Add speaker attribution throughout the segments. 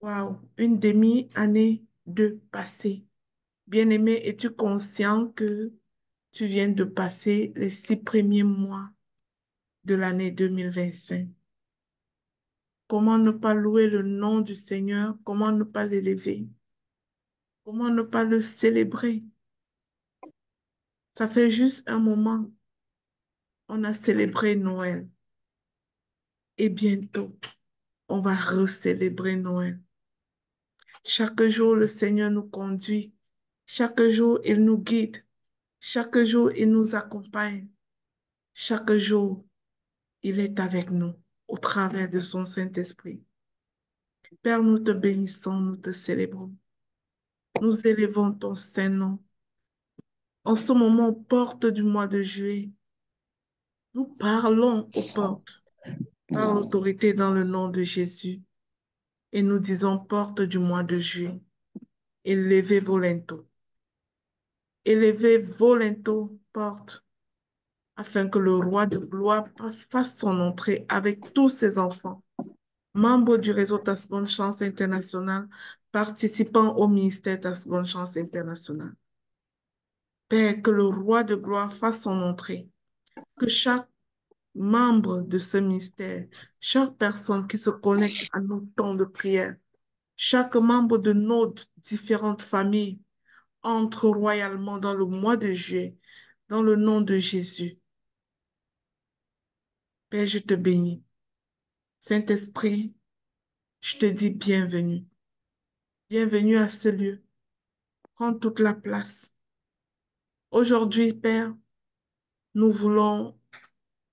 Speaker 1: Waouh, une demi-année de passé. Bien-aimé, es-tu conscient que tu viens de passer les 6 premiers mois de l'année 2025? Comment ne pas louer le nom du Seigneur? Comment ne pas l'élever? Comment ne pas le célébrer? Ça fait juste un moment, on a célébré Noël et bientôt, on va recélébrer Noël. Chaque jour, le Seigneur nous conduit. Chaque jour, il nous guide. Chaque jour, il nous accompagne. Chaque jour, il est avec nous au travers de son Saint-Esprit. Père, nous te bénissons, nous te célébrons. Nous élevons ton Saint-Nom. En ce moment, aux portes du mois de juillet, nous parlons aux portes par l'autorité dans le nom de Jésus. Et nous disons porte du mois de juillet, élevez volento. Élevez volento, porte, afin que le roi de gloire fasse son entrée avec tous ses enfants, membres du réseau Ta Seconde Chance International, participant au ministère Ta Seconde Chance International. Père, que le roi de gloire fasse son entrée, que chaque membre de ce ministère, chaque personne qui se connecte à nos temps de prière, chaque membre de nos différentes familles entre royalement dans le mois de juillet, dans le nom de Jésus. Père, je te bénis. Saint-Esprit, je te dis bienvenue. Bienvenue à ce lieu. Prends toute la place. Aujourd'hui, Père, nous voulons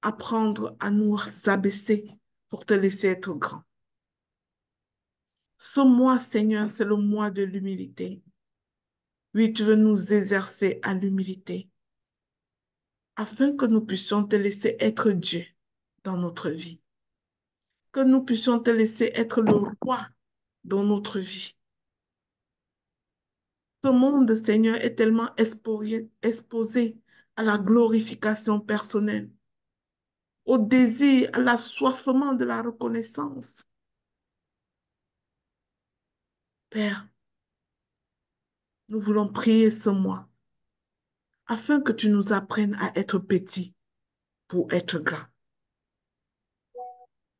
Speaker 1: apprendre à nous abaisser pour te laisser être grand. Ce mois, Seigneur, c'est le mois de l'humilité. Oui, tu veux nous exercer à l'humilité afin que nous puissions te laisser être Dieu dans notre vie. Que nous puissions te laisser être le roi dans notre vie. Ce monde, Seigneur, est tellement exposé à la glorification personnelle, au désir, à l'assoiffement de la reconnaissance. Père, nous voulons prier ce mois afin que tu nous apprennes à être petits pour être grands.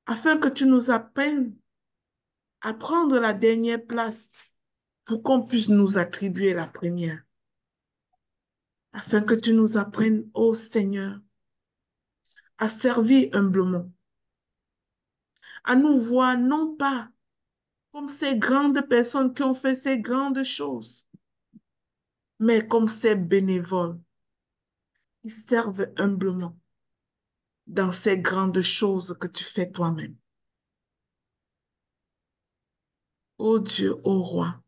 Speaker 1: Afin que tu nous apprennes à prendre la dernière place pour qu'on puisse nous attribuer la première. Afin que tu nous apprennes, ô Seigneur, à servir humblement, à nous voir non pas comme ces grandes personnes qui ont fait ces grandes choses, mais comme ces bénévoles qui servent humblement dans ces grandes choses que tu fais toi-même. Ô Dieu, ô Roi,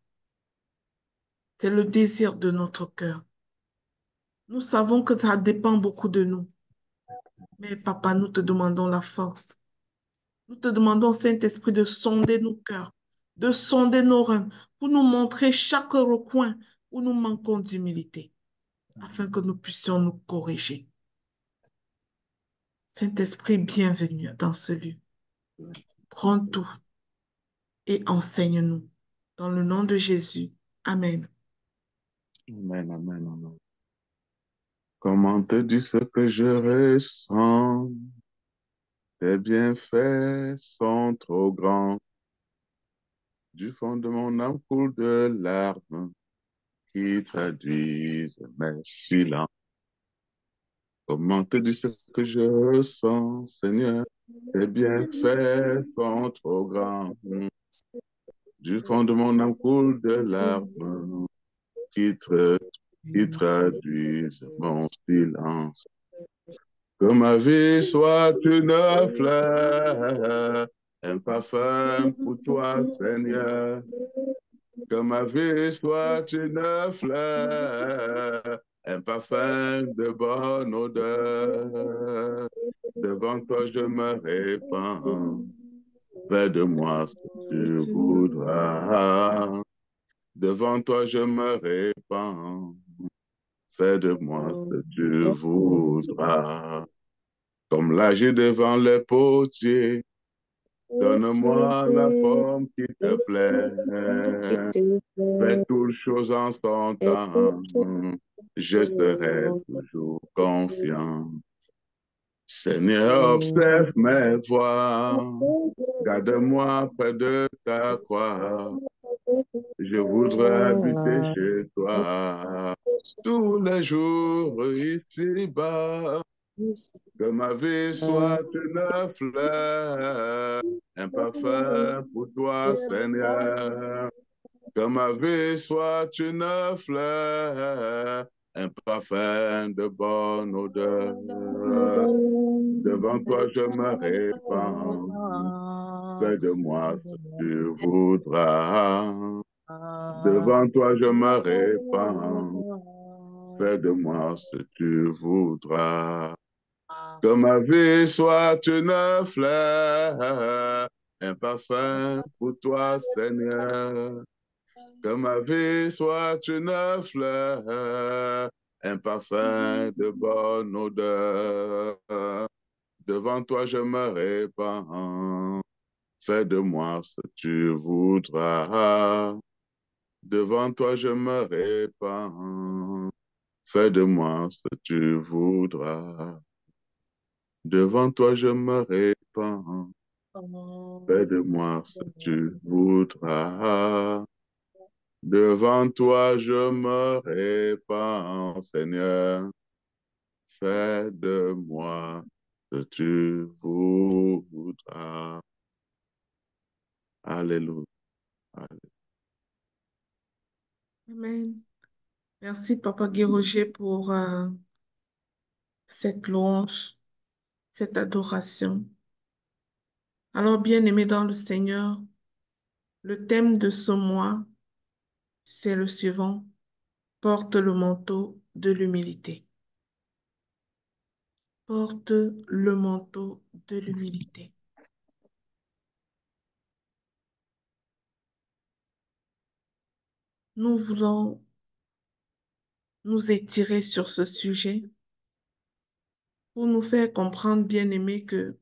Speaker 1: c'est le désir de notre cœur. Nous savons que ça dépend beaucoup de nous, mais Papa, nous te demandons la force. Nous te demandons, Saint-Esprit, de sonder nos cœurs, de sonder nos reins, pour nous montrer chaque recoin où nous manquons d'humilité, afin que nous puissions nous corriger. Saint-Esprit, bienvenue dans ce lieu. Prends tout et enseigne-nous. Dans le nom de Jésus. Amen.
Speaker 2: Amen, amen, amen. Comment te dire ce que je ressens? Tes bienfaits sont trop grands. Du fond de mon âme coule de larmes qui traduisent mes silences. Comment te dire ce que je ressens, Seigneur? Tes bienfaits sont trop grands. Du fond de mon âme coule de larmes qui, qui traduisent mon silence. Que ma vie soit une fleur, un parfum pour toi, Seigneur. Que ma vie soit une fleur, un parfum de bonne odeur. Devant toi, je me répands. Fais de moi ce que tu voudras. Devant toi, je me répands. Fais de moi ce que tu voudras. Comme l'âge devant le potier, Donne-moi la
Speaker 3: Utiliser
Speaker 2: forme qui te
Speaker 3: les formes qui
Speaker 2: plaît.
Speaker 3: te
Speaker 2: Fais
Speaker 3: plaisent
Speaker 2: toutes choses en son
Speaker 3: et
Speaker 2: temps.
Speaker 3: toutes
Speaker 2: Je serai
Speaker 3: choses.
Speaker 2: toujours confiant. Seigneur, observe mes voies. Garde-moi près de ta croix. Je voudrais habiter chez toi tous les jours ici-bas. Que ma vie soit une fleur, un parfum pour toi, Seigneur. Que ma vie soit une fleur, un parfum de bonne odeur. Devant toi, je me répands. Fais de moi ce que tu voudras. Devant toi, je me répands. Fais de moi ce que tu voudras. Que ma vie soit une fleur, un parfum pour toi, Seigneur. Que ma vie soit une fleur, un parfum de bonne odeur. Devant toi, je me répands. Fais de moi ce que tu voudras. Devant toi, je me répands. Fais de moi ce que tu voudras. Devant toi, je me répands. Fais de moi ce que tu voudras. Devant toi, je me répands, Seigneur. Fais de moi ce que tu voudras. Alléluia.
Speaker 1: Amen. Merci, Papa Guy Roger, pour cette louange, cette adoration. Alors, bien-aimés dans le Seigneur, le thème de ce mois, c'est le suivant: porte le manteau de l'humilité. Porte le manteau de l'humilité. Nous voulons nous étirer sur ce sujet pour nous faire comprendre, bien-aimés, que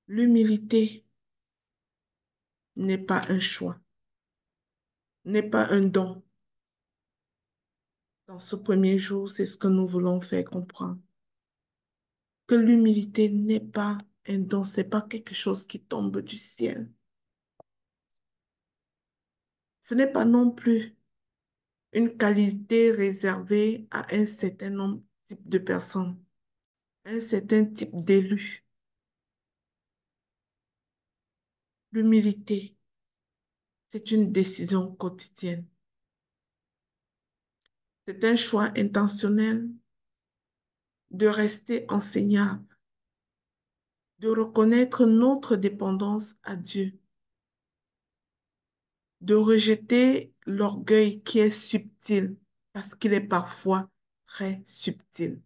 Speaker 1: l'humilité n'est pas un choix, n'est pas un don. Dans ce premier jour, c'est ce que nous voulons faire comprendre. Que l'humilité n'est pas un don, c'est pas quelque chose qui tombe du ciel. Ce n'est pas non plus une qualité réservée à un certain nombre type de personnes, un certain type d'élus. L'humilité, c'est une décision quotidienne. C'est un choix intentionnel de rester enseignable, de reconnaître notre dépendance à Dieu, de rejeter l'orgueil qui est subtil, parce qu'il est parfois très subtil.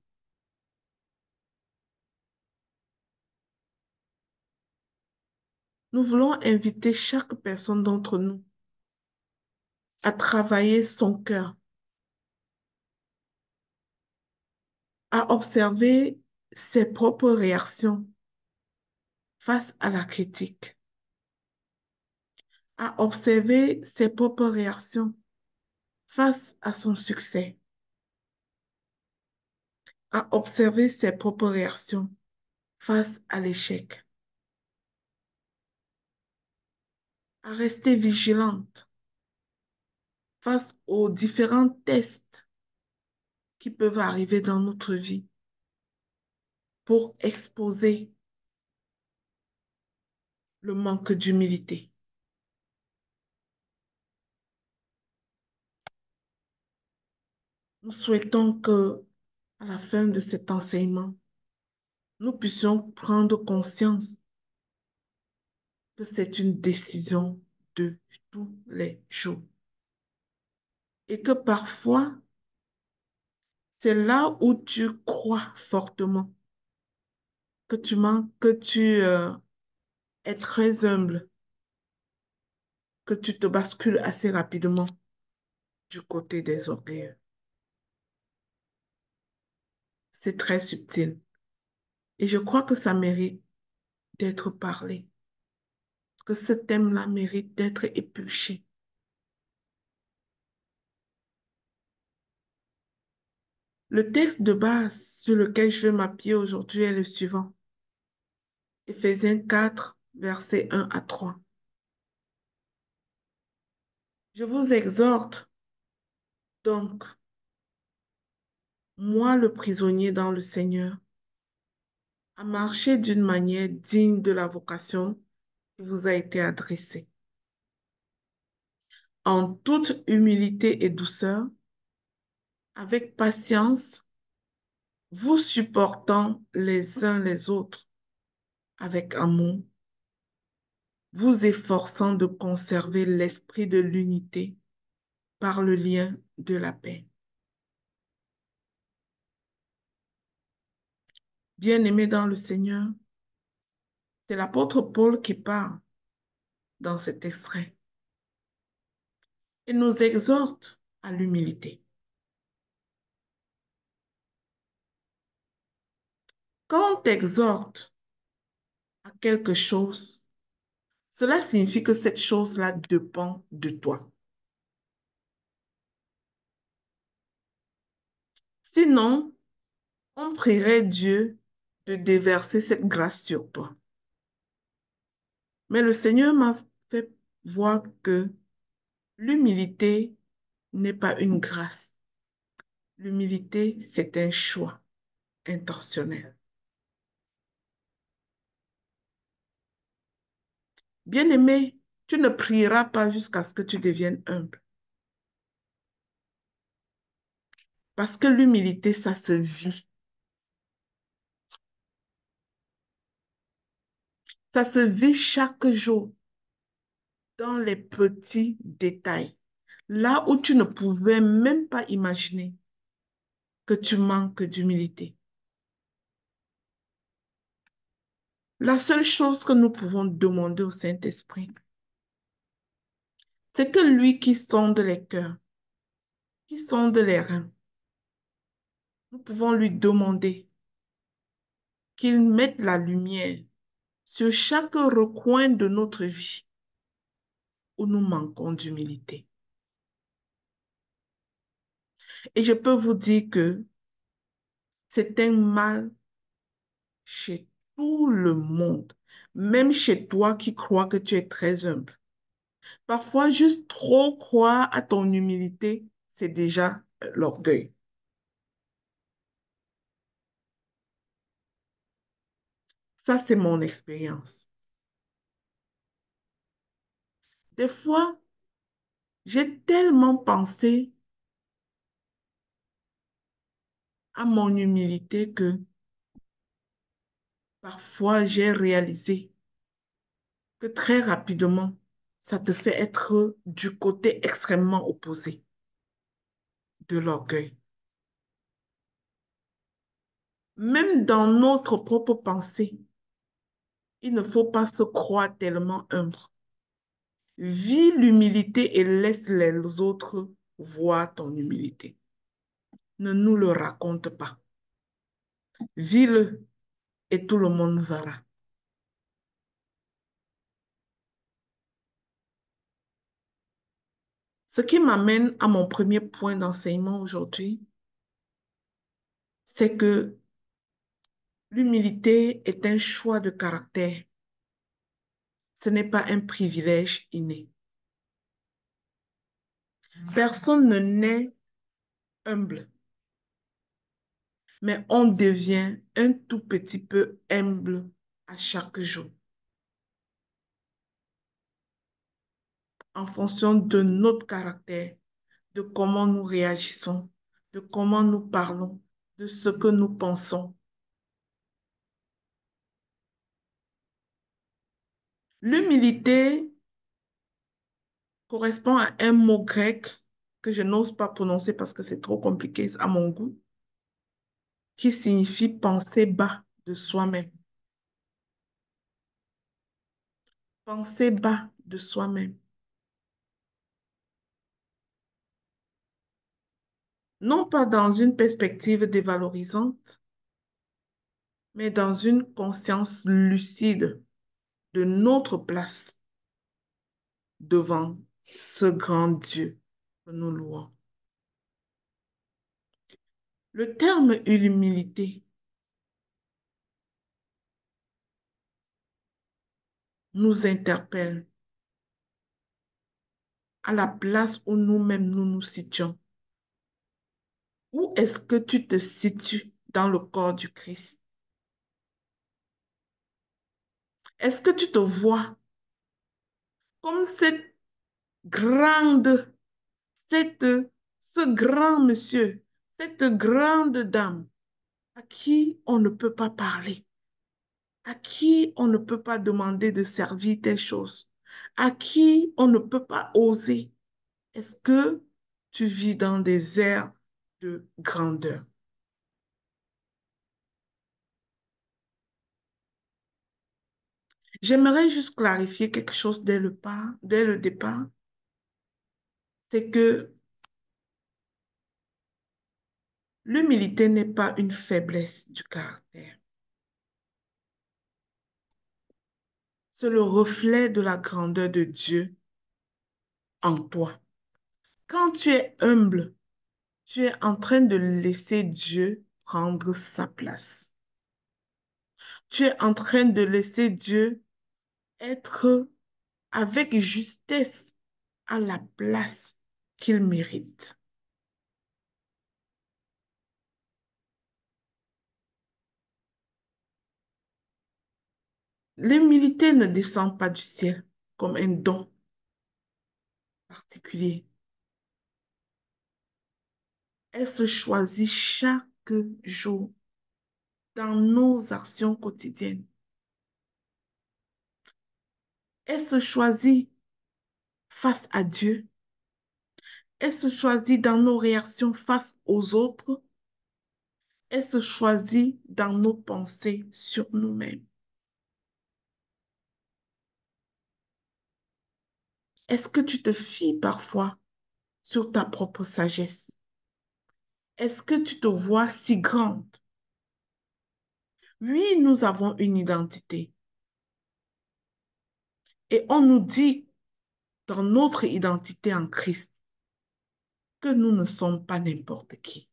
Speaker 1: Nous voulons inviter chaque personne d'entre nous à travailler son cœur, à observer ses propres réactions face à la critique, à observer ses propres réactions face à son succès, à observer ses propres réactions face à l'échec, à rester vigilante face aux différents tests qui peuvent arriver dans notre vie pour exposer le manque d'humilité. Nous souhaitons que, à la fin de cet enseignement, nous puissions prendre conscience que c'est une décision de tous les jours et que parfois, c'est là où tu crois fortement, que tu manques, que tu es très humble, que tu te bascules assez rapidement du côté des orgueilleux. C'est très subtil. Et je crois que ça mérite d'être parlé, que ce thème-là mérite d'être épluché. Le texte de base sur lequel je vais m'appuyer aujourd'hui est le suivant. Éphésiens 4, versets 1 à 3. Je vous exhorte donc, moi le prisonnier dans le Seigneur, à marcher d'une manière digne de la vocation qui vous a été adressée, en toute humilité et douceur, avec patience, vous supportant les uns les autres avec amour, vous efforçant de conserver l'esprit de l'unité par le lien de la paix. Bien-aimés dans le Seigneur, c'est l'apôtre Paul qui parle dans cet extrait et nous exhorte à l'humilité. Quand on t'exhorte à quelque chose, cela signifie que cette chose-là dépend de toi. Sinon, on prierait Dieu de déverser cette grâce sur toi. Mais le Seigneur m'a fait voir que l'humilité n'est pas une grâce. L'humilité, c'est un choix intentionnel. Bien-aimé, tu ne prieras pas jusqu'à ce que tu deviennes humble. Parce que l'humilité, ça se vit. Ça se vit chaque jour dans les petits détails. Là où tu ne pouvais même pas imaginer que tu manques d'humilité. La seule chose que nous pouvons demander au Saint-Esprit, c'est que lui qui sonde les cœurs, qui sonde les reins, nous pouvons lui demander qu'il mette la lumière sur chaque recoin de notre vie où nous manquons d'humilité. Et je peux vous dire que c'est un mal chez tout le monde, même chez toi qui crois que tu es très humble. Parfois, juste trop croire à ton humilité, c'est déjà l'orgueil. Ça, c'est mon expérience. Des fois, j'ai tellement pensé à mon humilité que parfois j'ai réalisé que très rapidement, ça te fait être du côté extrêmement opposé de l'orgueil. Même dans notre propre pensée, il ne faut pas se croire tellement humble. Vis l'humilité et laisse les autres voir ton humilité. Ne nous le raconte pas. Vis-le et tout le monde verra. Ce qui m'amène à mon premier point d'enseignement aujourd'hui, c'est que l'humilité est un choix de caractère. Ce n'est pas un privilège inné. Personne ne naît humble, mais on devient un tout petit peu humble à chaque jour, en fonction de notre caractère, de comment nous réagissons, de comment nous parlons, de ce que nous pensons. L'humilité correspond à un mot grec que je n'ose pas prononcer parce que c'est trop compliqué à mon goût, qui signifie penser bas de soi-même. Penser bas de soi-même. Non pas dans une perspective dévalorisante, mais dans une conscience lucide de notre place devant ce grand Dieu que nous louons. Le terme humilité nous interpelle à la place où nous-mêmes nous nous situons. Où est-ce que tu te situes dans le corps du Christ? Est-ce que tu te vois comme cette grande, cette, ce grand monsieur, cette grande dame à qui on ne peut pas parler, à qui on ne peut pas demander de servir des choses, à qui on ne peut pas oser? Est-ce que tu vis dans des airs de grandeur? J'aimerais juste clarifier quelque chose dès le départ, c'est que l'humilité n'est pas une faiblesse du caractère. C'est le reflet de la grandeur de Dieu en toi. Quand tu es humble, tu es en train de laisser Dieu prendre sa place. Tu es en train de laisser Dieu être avec justesse à la place qu'il mérite. L'humilité ne descend pas du ciel comme un don particulier. Elle se choisit chaque jour dans nos actions quotidiennes. Elle se choisit face à Dieu. Elle se choisit dans nos réactions face aux autres. Elle se choisit dans nos pensées sur nous-mêmes. Est-ce que tu te fies parfois sur ta propre sagesse? Est-ce que tu te vois si grande? Oui, nous avons une identité. Et on nous dit dans notre identité en Christ que nous ne sommes pas n'importe qui.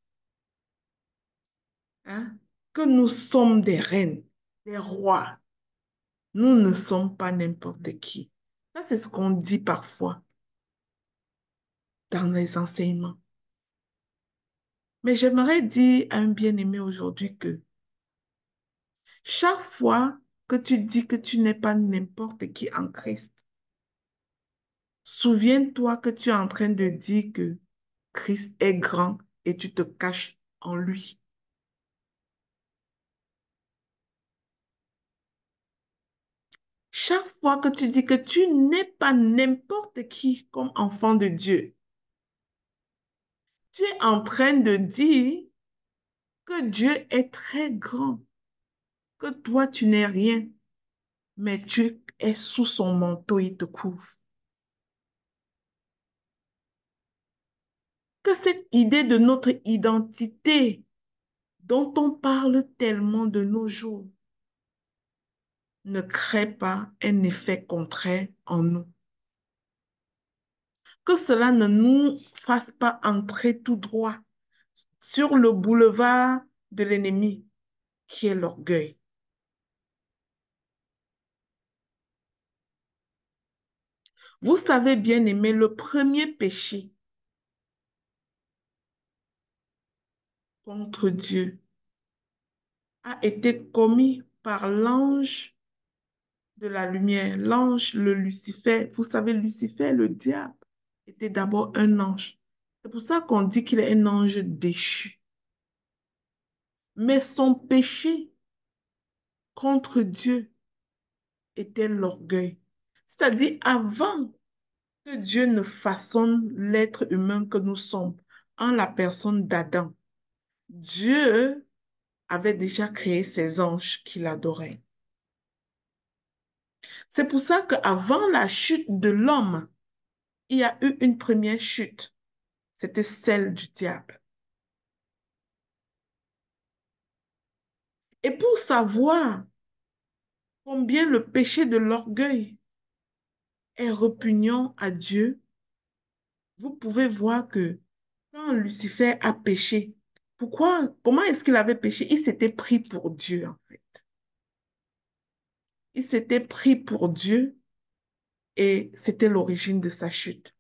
Speaker 1: Hein? Que nous sommes des reines, des rois. Nous ne sommes pas n'importe qui. Ça, c'est ce qu'on dit parfois dans les enseignements. Mais j'aimerais dire à un bien-aimé aujourd'hui que chaque fois que tu dis que tu n'es pas n'importe qui en Christ, souviens-toi que tu es en train de dire que Christ est grand et tu te caches en lui. Chaque fois que tu dis que tu n'es pas n'importe qui comme enfant de Dieu, tu es en train de dire que Dieu est très grand, que toi tu n'es rien, mais tu es sous son manteau, il te couvre. Que cette idée de notre identité dont on parle tellement de nos jours ne crée pas un effet contraire en nous. Que cela ne nous fasse pas entrer tout droit sur le boulevard de l'ennemi qui est l'orgueil. Vous savez bien aimer, le premier péché contre Dieu a été commis par l'ange de la lumière, l'ange, le Lucifer. Vous savez, Lucifer, le diable, était d'abord un ange. C'est pour ça qu'on dit qu'il est un ange déchu. Mais son péché contre Dieu était l'orgueil. C'est-à-dire, avant que Dieu ne façonne l'être humain que nous sommes en la personne d'Adam, Dieu avait déjà créé ses anges qui l'adoraient. C'est pour ça qu'avant la chute de l'homme, il y a eu une première chute. C'était celle du diable. Et pour savoir combien le péché de l'orgueil est répugnant à Dieu, vous pouvez voir que quand Lucifer a péché, comment est-ce qu'il avait péché? Il s'était pris pour Dieu, en fait. Il s'était pris pour Dieu et c'était l'origine de sa chute.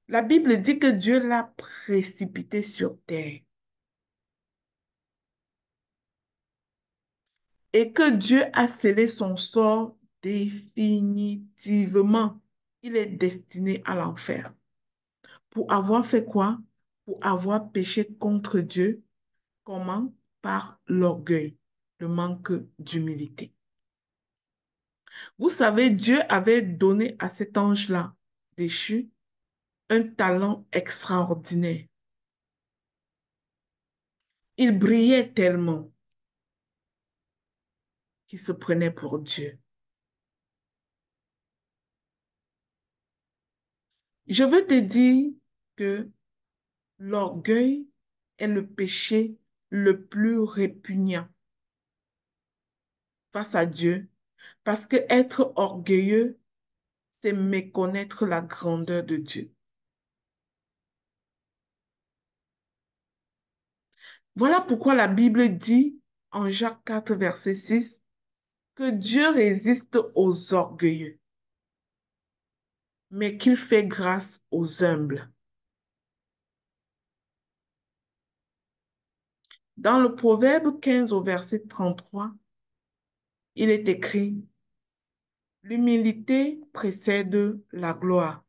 Speaker 1: La Bible dit que Dieu l'a précipité sur terre et que Dieu a scellé son sort définitivement. Il est destiné à l'enfer. Pour avoir fait quoi? Pour avoir péché contre Dieu. Comment? Par l'orgueil, le manque d'humilité. Vous savez, Dieu avait donné à cet ange-là déchu un talent extraordinaire. Il brillait tellement qu'il se prenait pour Dieu. Je veux te dire que l'orgueil est le péché le plus répugnant face à Dieu parce que être orgueilleux, c'est méconnaître la grandeur de Dieu. Voilà pourquoi la Bible dit en Jacques 4, verset 6, que Dieu résiste aux orgueilleux, mais qu'il fait grâce aux humbles. Dans le Proverbe 15 au verset 33, il est écrit, l'humilité précède la gloire.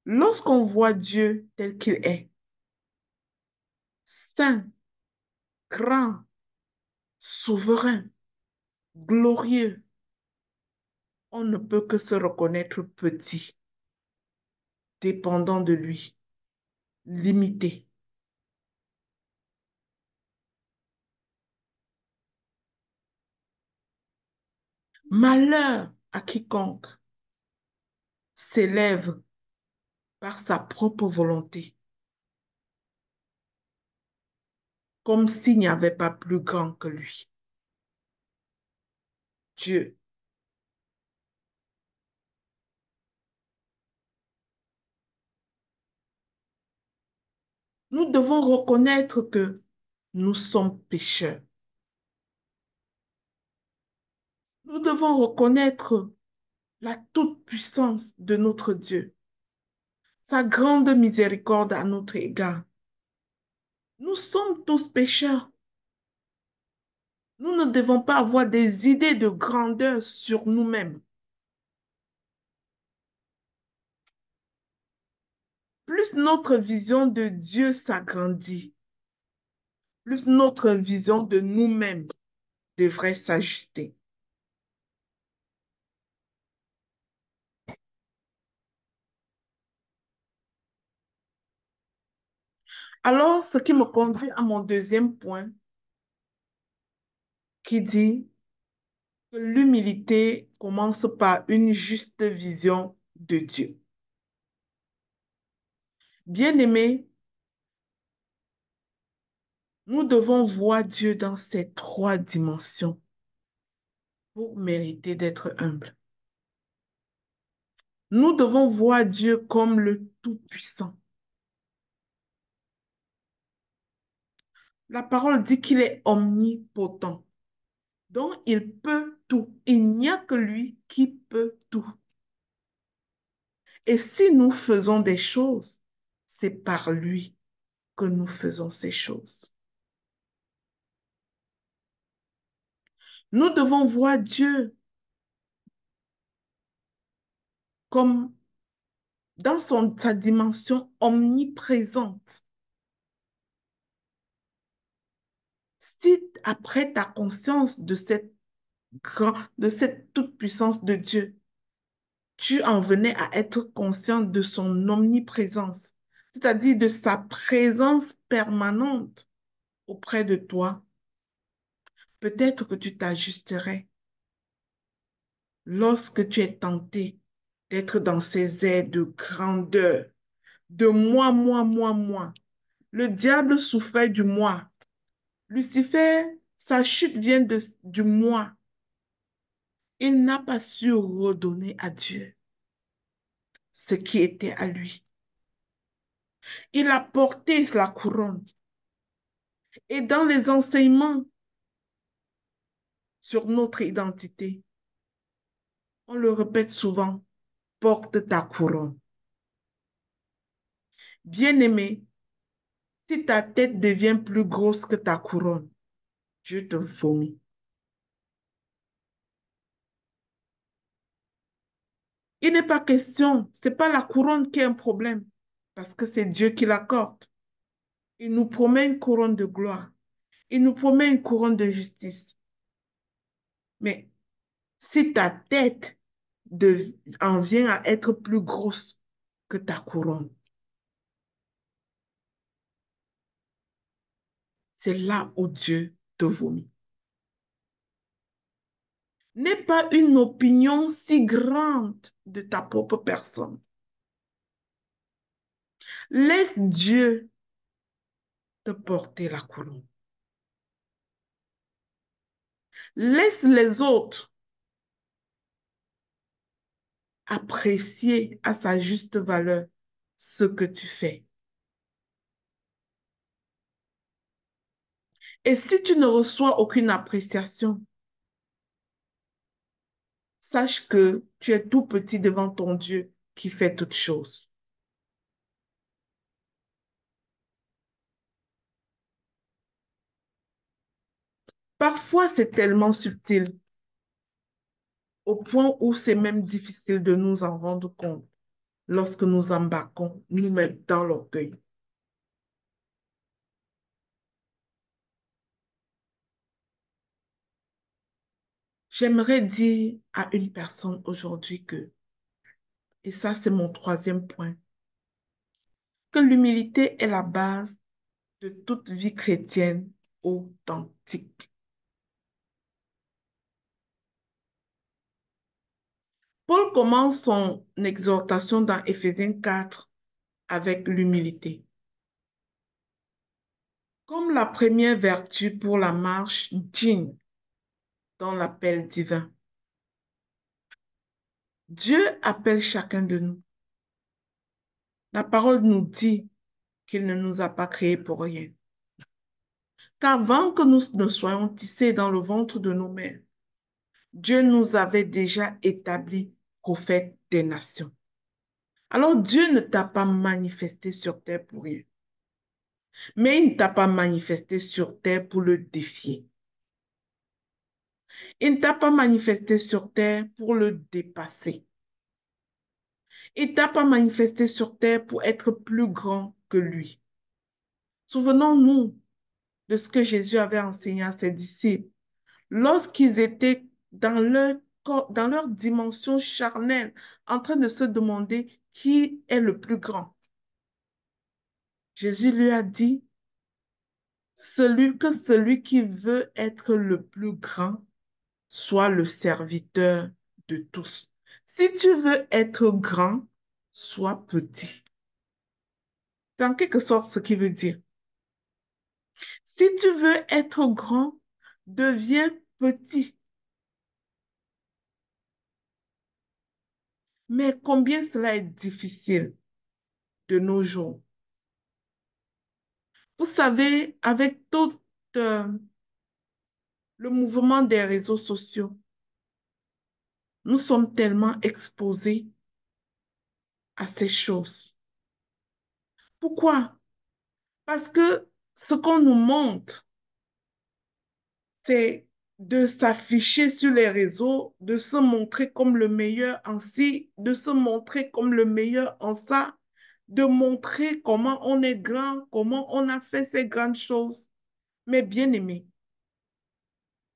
Speaker 1: Lorsqu'on voit Dieu tel qu'il est, saint, grand, souverain, glorieux, on ne peut que se reconnaître petit, dépendant de lui, limité. Malheur à quiconque s'élève par sa propre volonté, comme s'il n'y avait pas plus grand que lui. Dieu. Nous devons reconnaître que nous sommes pécheurs. Nous devons reconnaître la toute-puissance de notre Dieu, sa grande miséricorde à notre égard. Nous sommes tous pécheurs. Nous ne devons pas avoir des idées de grandeur sur nous-mêmes. Plus notre vision de Dieu s'agrandit, plus notre vision de nous-mêmes devrait s'ajuster. Alors, ce qui me conduit à mon deuxième point, qui dit que l'humilité commence par une juste vision de Dieu. Bien-aimés, nous devons voir Dieu dans ces trois dimensions pour mériter d'être humble. Nous devons voir Dieu comme le Tout-Puissant. La parole dit qu'il est omnipotent. Donc, il peut tout. Il n'y a que lui qui peut tout. Et si nous faisons des choses, c'est par lui que nous faisons ces choses. Nous devons voir Dieu comme dans sa dimension omniprésente. Si après ta conscience de cette toute-puissance de Dieu, tu en venais à être conscient de son omniprésence, c'est-à-dire de sa présence permanente auprès de toi, peut-être que tu t'ajusterais lorsque tu es tenté d'être dans ces airs de grandeur, de moi. Le diable souffrait du moi. Lucifer, sa chute vient du moi. Il n'a pas su redonner à Dieu ce qui était à lui. Il a porté la couronne. Et dans les enseignements sur notre identité, on le répète souvent, porte ta couronne. Bien-aimé, si ta tête devient plus grosse que ta couronne, Dieu te vomit. Il n'est pas question, ce n'est pas la couronne qui est un problème, parce que c'est Dieu qui l'accorde. Il nous promet une couronne de gloire. Il nous promet une couronne de justice. Mais si ta tête en vient à être plus grosse que ta couronne, c'est là où Dieu te vomit. N'aie pas une opinion si grande de ta propre personne. Laisse Dieu te porter la couronne. Laisse les autres apprécier à sa juste valeur ce que tu fais. Et si tu ne reçois aucune appréciation, sache que tu es tout petit devant ton Dieu qui fait toutes choses. Parfois, c'est tellement subtil au point où c'est même difficile de nous en rendre compte lorsque nous embarquons nous-mêmes dans l'orgueil. J'aimerais dire à une personne aujourd'hui que, et ça c'est mon troisième point, que l'humilité est la base de toute vie chrétienne authentique. Paul commence son exhortation dans Éphésiens 4 avec l'humilité. Comme la première vertu pour la marche digne dans l'appel divin. Dieu appelle chacun de nous. La parole nous dit qu'il ne nous a pas créés pour rien. Qu'avant que nous ne soyons tissés dans le ventre de nos mères, Dieu nous avait déjà établis prophètes des nations. Alors Dieu ne t'a pas manifesté sur terre pour rien. Mais il ne t'a pas manifesté sur terre pour le défier. Il ne t'a pas manifesté sur terre pour le dépasser. Il ne t'a pas manifesté sur terre pour être plus grand que lui. Souvenons-nous de ce que Jésus avait enseigné à ses disciples. Lorsqu'ils étaient dans leur dimension charnelle, en train de se demander qui est le plus grand, Jésus lui a dit, celui qui veut être le plus grand soit le serviteur de tous. Si tu veux être grand, sois petit. C'est en quelque sorte ce qu'il veut dire. Si tu veux être grand, deviens petit. Mais combien cela est difficile de nos jours. Vous savez, avec tout le mouvement des réseaux sociaux, nous sommes tellement exposés à ces choses. Pourquoi? Parce que ce qu'on nous montre, c'est de s'afficher sur les réseaux, de se montrer comme le meilleur en ci, de se montrer comme le meilleur en ça, de montrer comment on est grand, comment on a fait ces grandes choses. Mais bien aimé,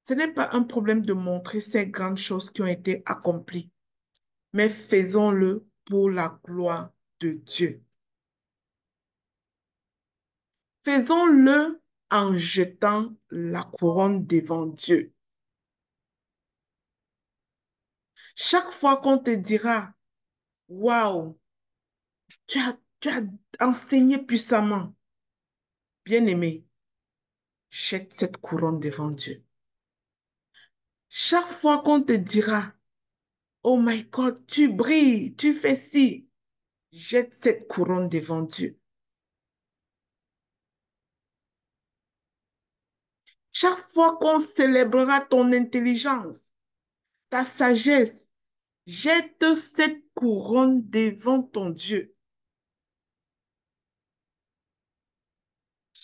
Speaker 1: ce n'est pas un problème de montrer ces grandes choses qui ont été accomplies, mais faisons-le pour la gloire de Dieu. Faisons-le en jetant la couronne devant Dieu. Chaque fois qu'on te dira, waouh, tu as enseigné puissamment, bien-aimé, jette cette couronne devant Dieu. Chaque fois qu'on te dira, oh my God, tu brilles, tu fais ci, jette cette couronne devant Dieu. Chaque fois qu'on célébrera ton intelligence, ta sagesse, jette cette couronne devant ton Dieu.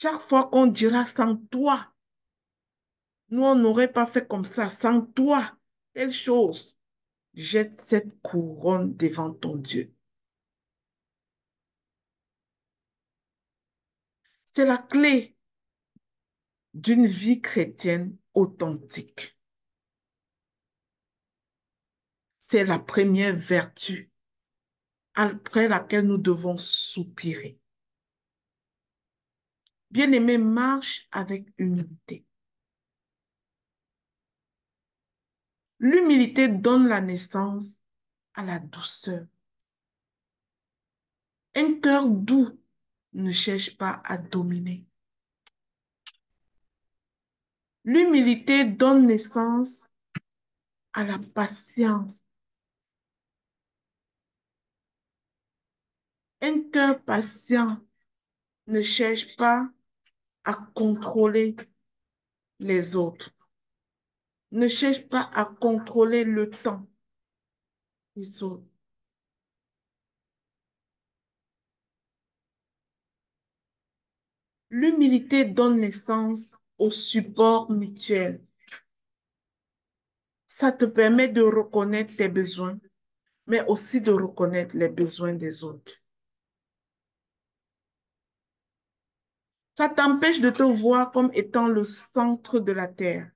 Speaker 1: Chaque fois qu'on dira sans toi, nous on n'aurait pas fait comme ça, sans toi, telle chose, jette cette couronne devant ton Dieu. C'est la clé d'une vie chrétienne authentique. C'est la première vertu après laquelle nous devons soupirer. Bien-aimé, marche avec humilité. L'humilité donne la naissance à la douceur. Un cœur doux ne cherche pas à dominer. L'humilité donne naissance à la patience. Un cœur patient ne cherche pas à contrôler les autres, ne cherche pas à contrôler le temps des autres. L'humilité donne naissance au support mutuel. Ça te permet de reconnaître tes besoins, mais aussi de reconnaître les besoins des autres. Ça t'empêche de te voir comme étant le centre de la terre.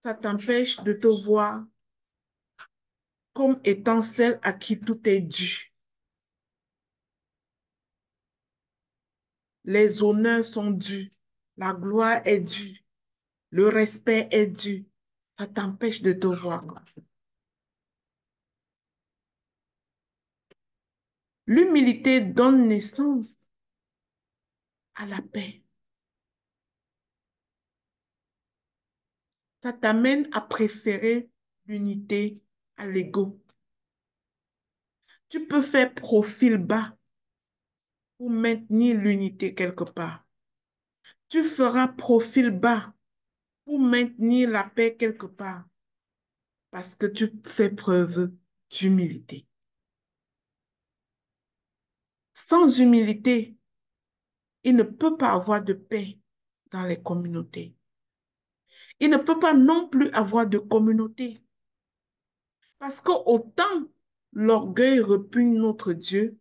Speaker 1: Ça t'empêche de te voir comme étant celle à qui tout est dû. Les honneurs sont dus, la gloire est due, le respect est dû. Ça t'empêche de te voir. L'humilité donne naissance à la paix. Ça t'amène à préférer l'unité à l'ego. Tu peux faire profil bas pour maintenir l'unité quelque part. Tu feras profil bas pour maintenir la paix quelque part parce que tu fais preuve d'humilité. Sans humilité, il ne peut pas avoir de paix dans les communautés. Il ne peut pas non plus avoir de communauté. Parce que autant l'orgueil repugne notre Dieu,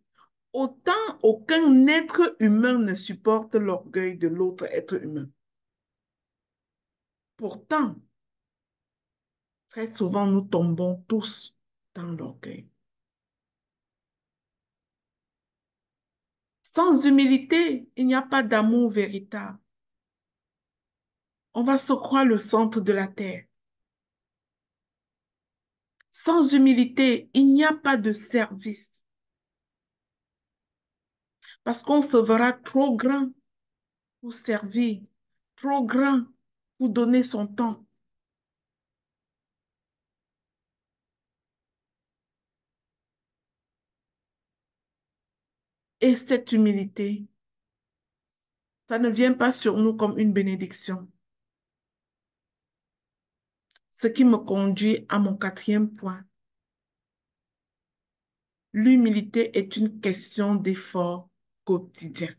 Speaker 1: autant aucun être humain ne supporte l'orgueil de l'autre être humain. Pourtant, très souvent, nous tombons tous dans l'orgueil. Sans humilité, il n'y a pas d'amour véritable. On va se croire le centre de la terre. Sans humilité, il n'y a pas de service. Parce qu'on se verra trop grand pour servir, trop grand pour donner son temps. Et cette humilité, ça ne vient pas sur nous comme une bénédiction. Ce qui me conduit à mon quatrième point. L'humilité est une question d'effort quotidien.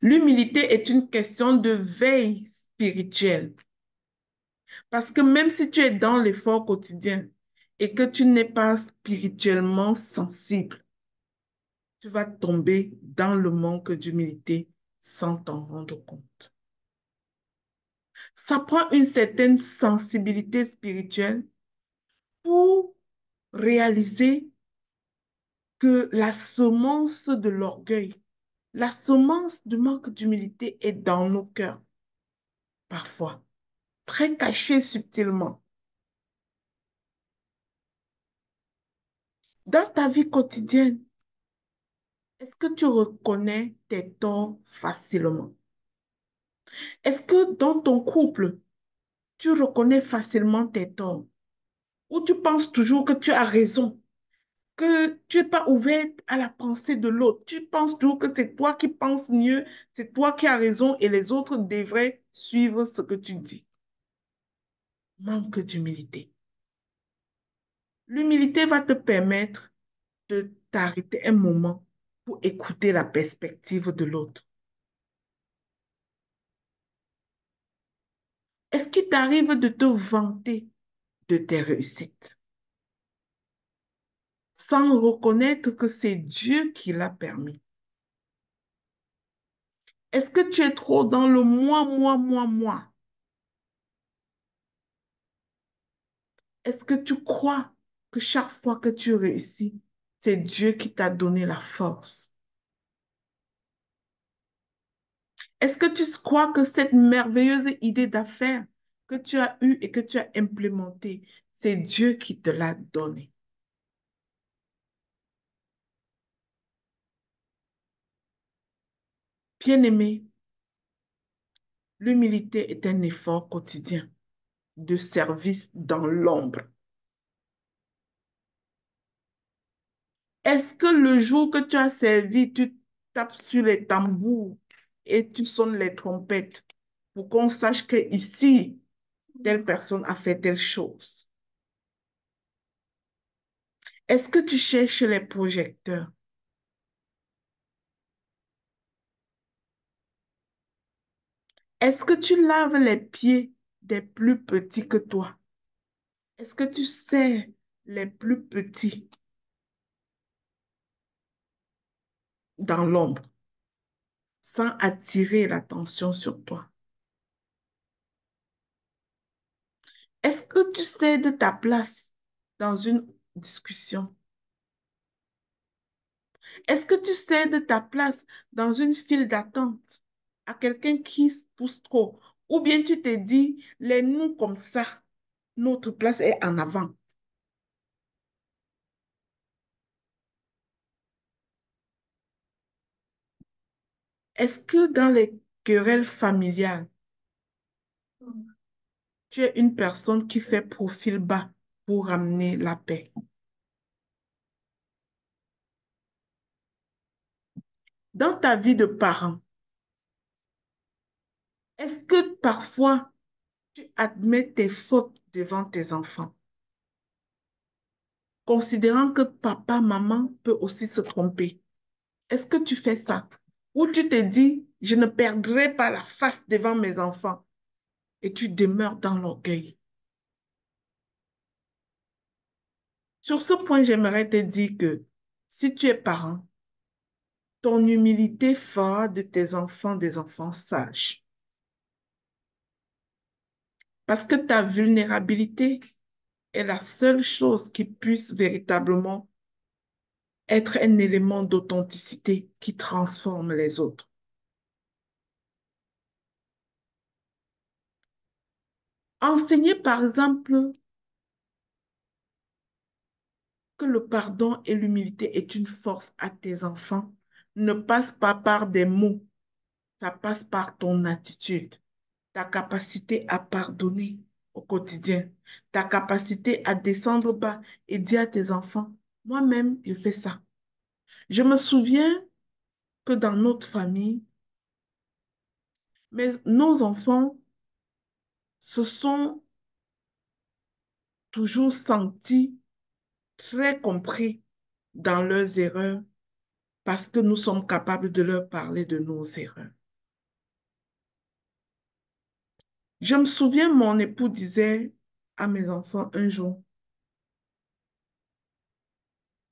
Speaker 1: L'humilité est une question de veille spirituelle. Parce que même si tu es dans l'effort quotidien et que tu n'es pas spirituellement sensible, tu vas tomber dans le manque d'humilité sans t'en rendre compte. Ça prend une certaine sensibilité spirituelle pour réaliser que la semence de l'orgueil, la semence du manque d'humilité est dans nos cœurs, parfois, très cachée subtilement. Dans ta vie quotidienne, Est-ce que tu reconnais tes torts facilement? Est-ce que dans ton couple, tu reconnais facilement tes torts? Ou tu penses toujours que tu as raison, que tu n'es pas ouverte à la pensée de l'autre? Tu penses toujours que c'est toi qui penses mieux, c'est toi qui as raison et les autres devraient suivre ce que tu dis. Manque d'humilité. L'humilité va te permettre de t'arrêter un moment pour écouter la perspective de l'autre. Est-ce qu'il t'arrive de te vanter de tes réussites sans reconnaître que c'est Dieu qui l'a permis? Est-ce que tu es trop dans le moi, moi, moi, moi? Est-ce que tu crois que chaque fois que tu réussis, c'est Dieu qui t'a donné la force? Est-ce que tu crois que cette merveilleuse idée d'affaires que tu as eue et que tu as implémentée, c'est Dieu qui te l'a donnée? Bien-aimé, l'humilité est un effort quotidien de service dans l'ombre. Est-ce que le jour que tu as servi, tu tapes sur les tambours et tu sonnes les trompettes pour qu'on sache que ici, telle personne a fait telle chose? Est-ce que tu cherches les projecteurs? Est-ce que tu laves les pieds des plus petits que toi? Est-ce que tu sers les plus petits dans l'ombre sans attirer l'attention sur toi? Est-ce que tu cèdes ta place dans une discussion? Est-ce que tu cèdes ta place dans une file d'attente à quelqu'un qui se pousse trop? Ou bien tu te dis, les nous comme ça, notre place est en avant. Est-ce que dans les querelles familiales, tu es une personne qui fait profil bas pour ramener la paix? Dans ta vie de parent, est-ce que parfois tu admets tes fautes devant tes enfants, considérant que papa, maman peut aussi se tromper? Est-ce que tu fais ça? Ou tu te dis, je ne perdrai pas la face devant mes enfants et tu demeures dans l'orgueil? Sur ce point, j'aimerais te dire que si tu es parent, ton humilité fera de tes enfants des enfants sages. Parce que ta vulnérabilité est la seule chose qui puisse véritablement être un élément d'authenticité qui transforme les autres. Enseigner, par exemple, que le pardon et l'humilité est une force à tes enfants ne passe pas par des mots, ça passe par ton attitude, ta capacité à pardonner au quotidien, ta capacité à descendre bas et dire à tes enfants, moi-même, je fais ça. Je me souviens que dans notre famille, nos enfants se sont toujours sentis très compris dans leurs erreurs parce que nous sommes capables de leur parler de nos erreurs. Je me souviens, mon époux disait à mes enfants un jour,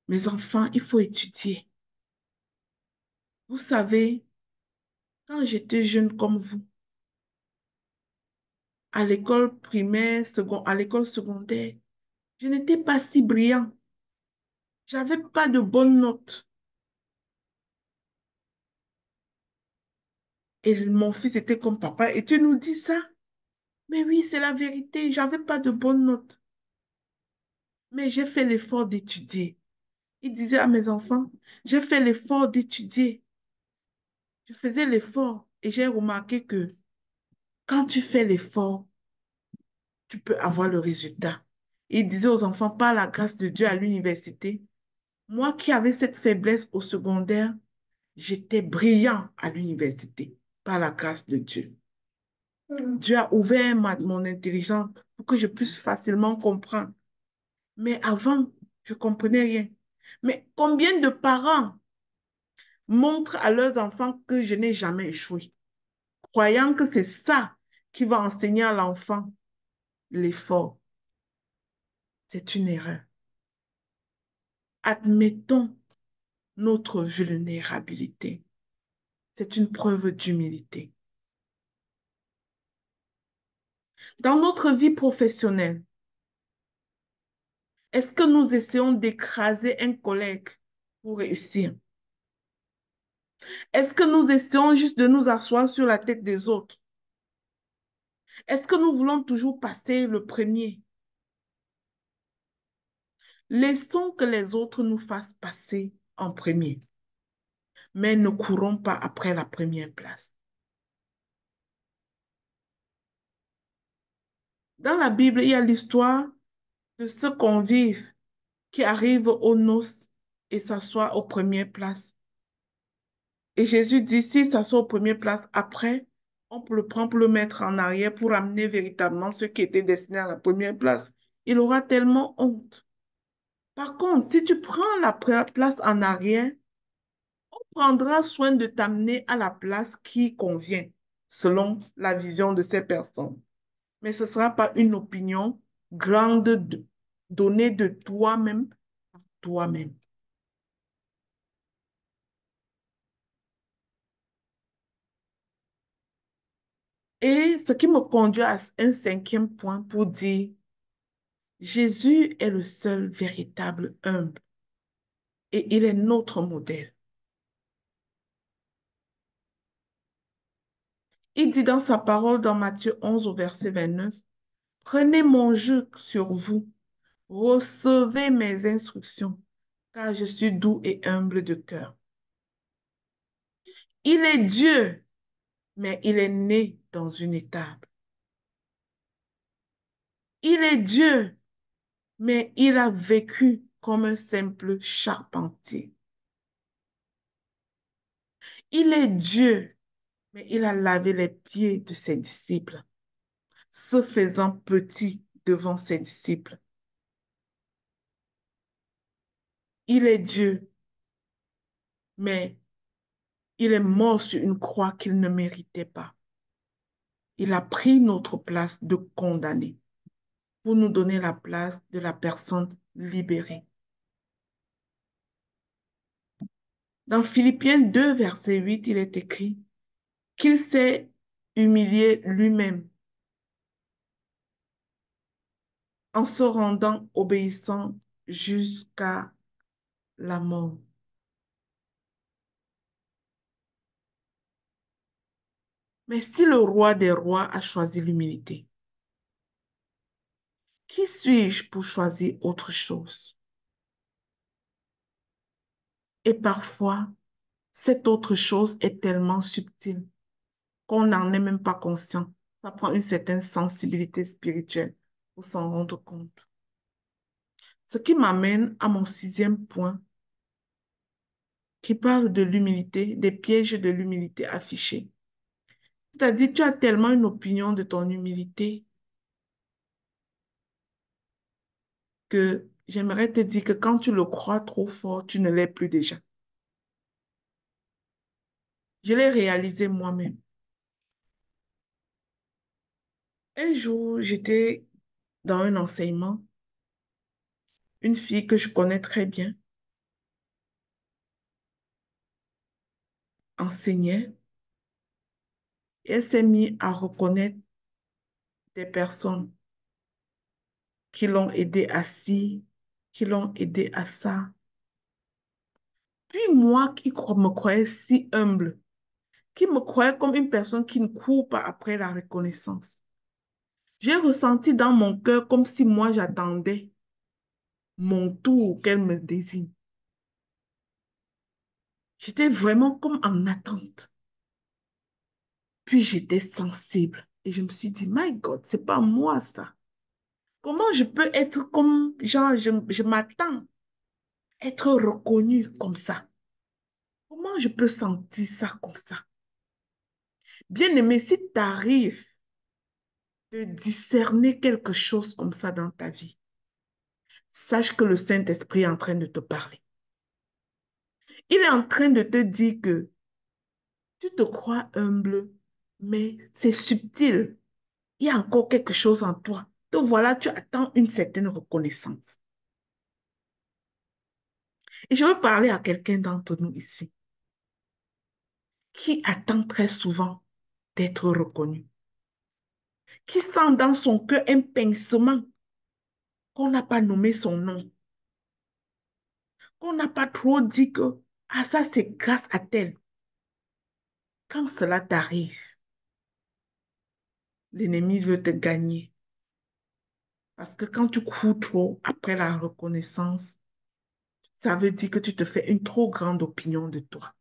Speaker 1: mes enfants, il faut étudier. Vous savez, quand j'étais jeune comme vous, à l'école primaire, à l'école secondaire, je n'étais pas si brillant. J'avais pas de bonnes notes. Et mon fils était comme papa, et tu nous dis ça? Mais oui, c'est la vérité, j'avais pas de bonnes notes. Mais j'ai fait l'effort d'étudier. Il disait à mes enfants, j'ai fait l'effort d'étudier. Je faisais l'effort et j'ai remarqué que quand tu fais l'effort, tu peux avoir le résultat. Il disait aux enfants, par la grâce de Dieu à l'université, moi qui avais cette faiblesse au secondaire, j'étais brillant à l'université par la grâce de Dieu. Dieu a ouvert mon intelligence pour que je puisse facilement comprendre. Mais avant, je ne comprenais rien. Mais combien de parents montrent à leurs enfants que je n'ai jamais échoué, croyant que c'est ça qui va enseigner à l'enfant l'effort. C'est une erreur. Admettons notre vulnérabilité. C'est une preuve d'humilité. Dans notre vie professionnelle, est-ce que nous essayons d'écraser un collègue pour réussir? Est-ce que nous essayons juste de nous asseoir sur la tête des autres? Est-ce que nous voulons toujours passer le premier? Laissons que les autres nous fassent passer en premier, mais ne courons pas après la première place. Dans la Bible, il y a l'histoire de ce convive qui arrive aux noces et s'assoit aux premières places. Et Jésus dit, s'il s'assoit aux premières places, après, on peut le prendre pour le mettre en arrière pour amener véritablement ceux qui étaient destinés à la première place. Il aura tellement honte. Par contre, si tu prends la place en arrière, on prendra soin de t'amener à la place qui convient, selon la vision de ces personnes. Mais ce ne sera pas une opinion grande donnée de toi-même à toi-même. Et ce qui me conduit à un cinquième point pour dire, Jésus est le seul véritable humble et il est notre modèle. Il dit dans sa parole dans Matthieu 11 au verset 29, prenez mon joug sur vous, recevez mes instructions, car je suis doux et humble de cœur. Il est Dieu, mais il est né dans une étable. Il est Dieu, mais il a vécu comme un simple charpentier. Il est Dieu, mais il a lavé les pieds de ses disciples, se faisant petit devant ses disciples. Il est Dieu, mais il est mort sur une croix qu'il ne méritait pas. Il a pris notre place de condamné pour nous donner la place de la personne libérée. Dans Philippiens 2, verset 8, il est écrit qu'il s'est humilié lui-même en se rendant obéissant jusqu'à la mort. Mais si le roi des rois a choisi l'humilité, qui suis-je pour choisir autre chose? Et parfois, cette autre chose est tellement subtile qu'on n'en est même pas conscient. Ça prend une certaine sensibilité spirituelle pour s'en rendre compte. Ce qui m'amène à mon sixième point qui parle de l'humilité, des pièges de l'humilité affichés. C'est-à-dire, tu as tellement une opinion de ton humilité que j'aimerais te dire que quand tu le crois trop fort, tu ne l'es plus déjà. Je l'ai réalisé moi-même. Un jour, j'étais dans un enseignement, une fille que je connais très bien enseignait et elle s'est mise à reconnaître des personnes qui l'ont aidé à ci, qui l'ont aidé à ça. Puis moi qui me croyais si humble, qui me croyait comme une personne qui ne court pas après la reconnaissance, j'ai ressenti dans mon cœur comme si moi j'attendais mon tour qu'elle me désigne. J'étais vraiment comme en attente. Puis j'étais sensible. Et je me suis dit, My God, c'est pas moi ça. Comment je peux être comme, genre, je m'attends à être reconnue comme ça? Comment je peux sentir ça comme ça? Bien-aimé, si tu arrives de discerner quelque chose comme ça dans ta vie, sache que le Saint-Esprit est en train de te parler. Il est en train de te dire que tu te crois humble, mais c'est subtil. Il y a encore quelque chose en toi. Te voilà, tu attends une certaine reconnaissance. Et je veux parler à quelqu'un d'entre nous ici qui attend très souvent d'être reconnu, qui sent dans son cœur un pincement qu'on n'a pas nommé son nom, qu'on n'a pas trop dit que, ah ça c'est grâce à tel. Quand cela t'arrive, l'ennemi veut te gagner. Parce que quand tu cours trop après la reconnaissance, ça veut dire que tu te fais une trop grande opinion de toi.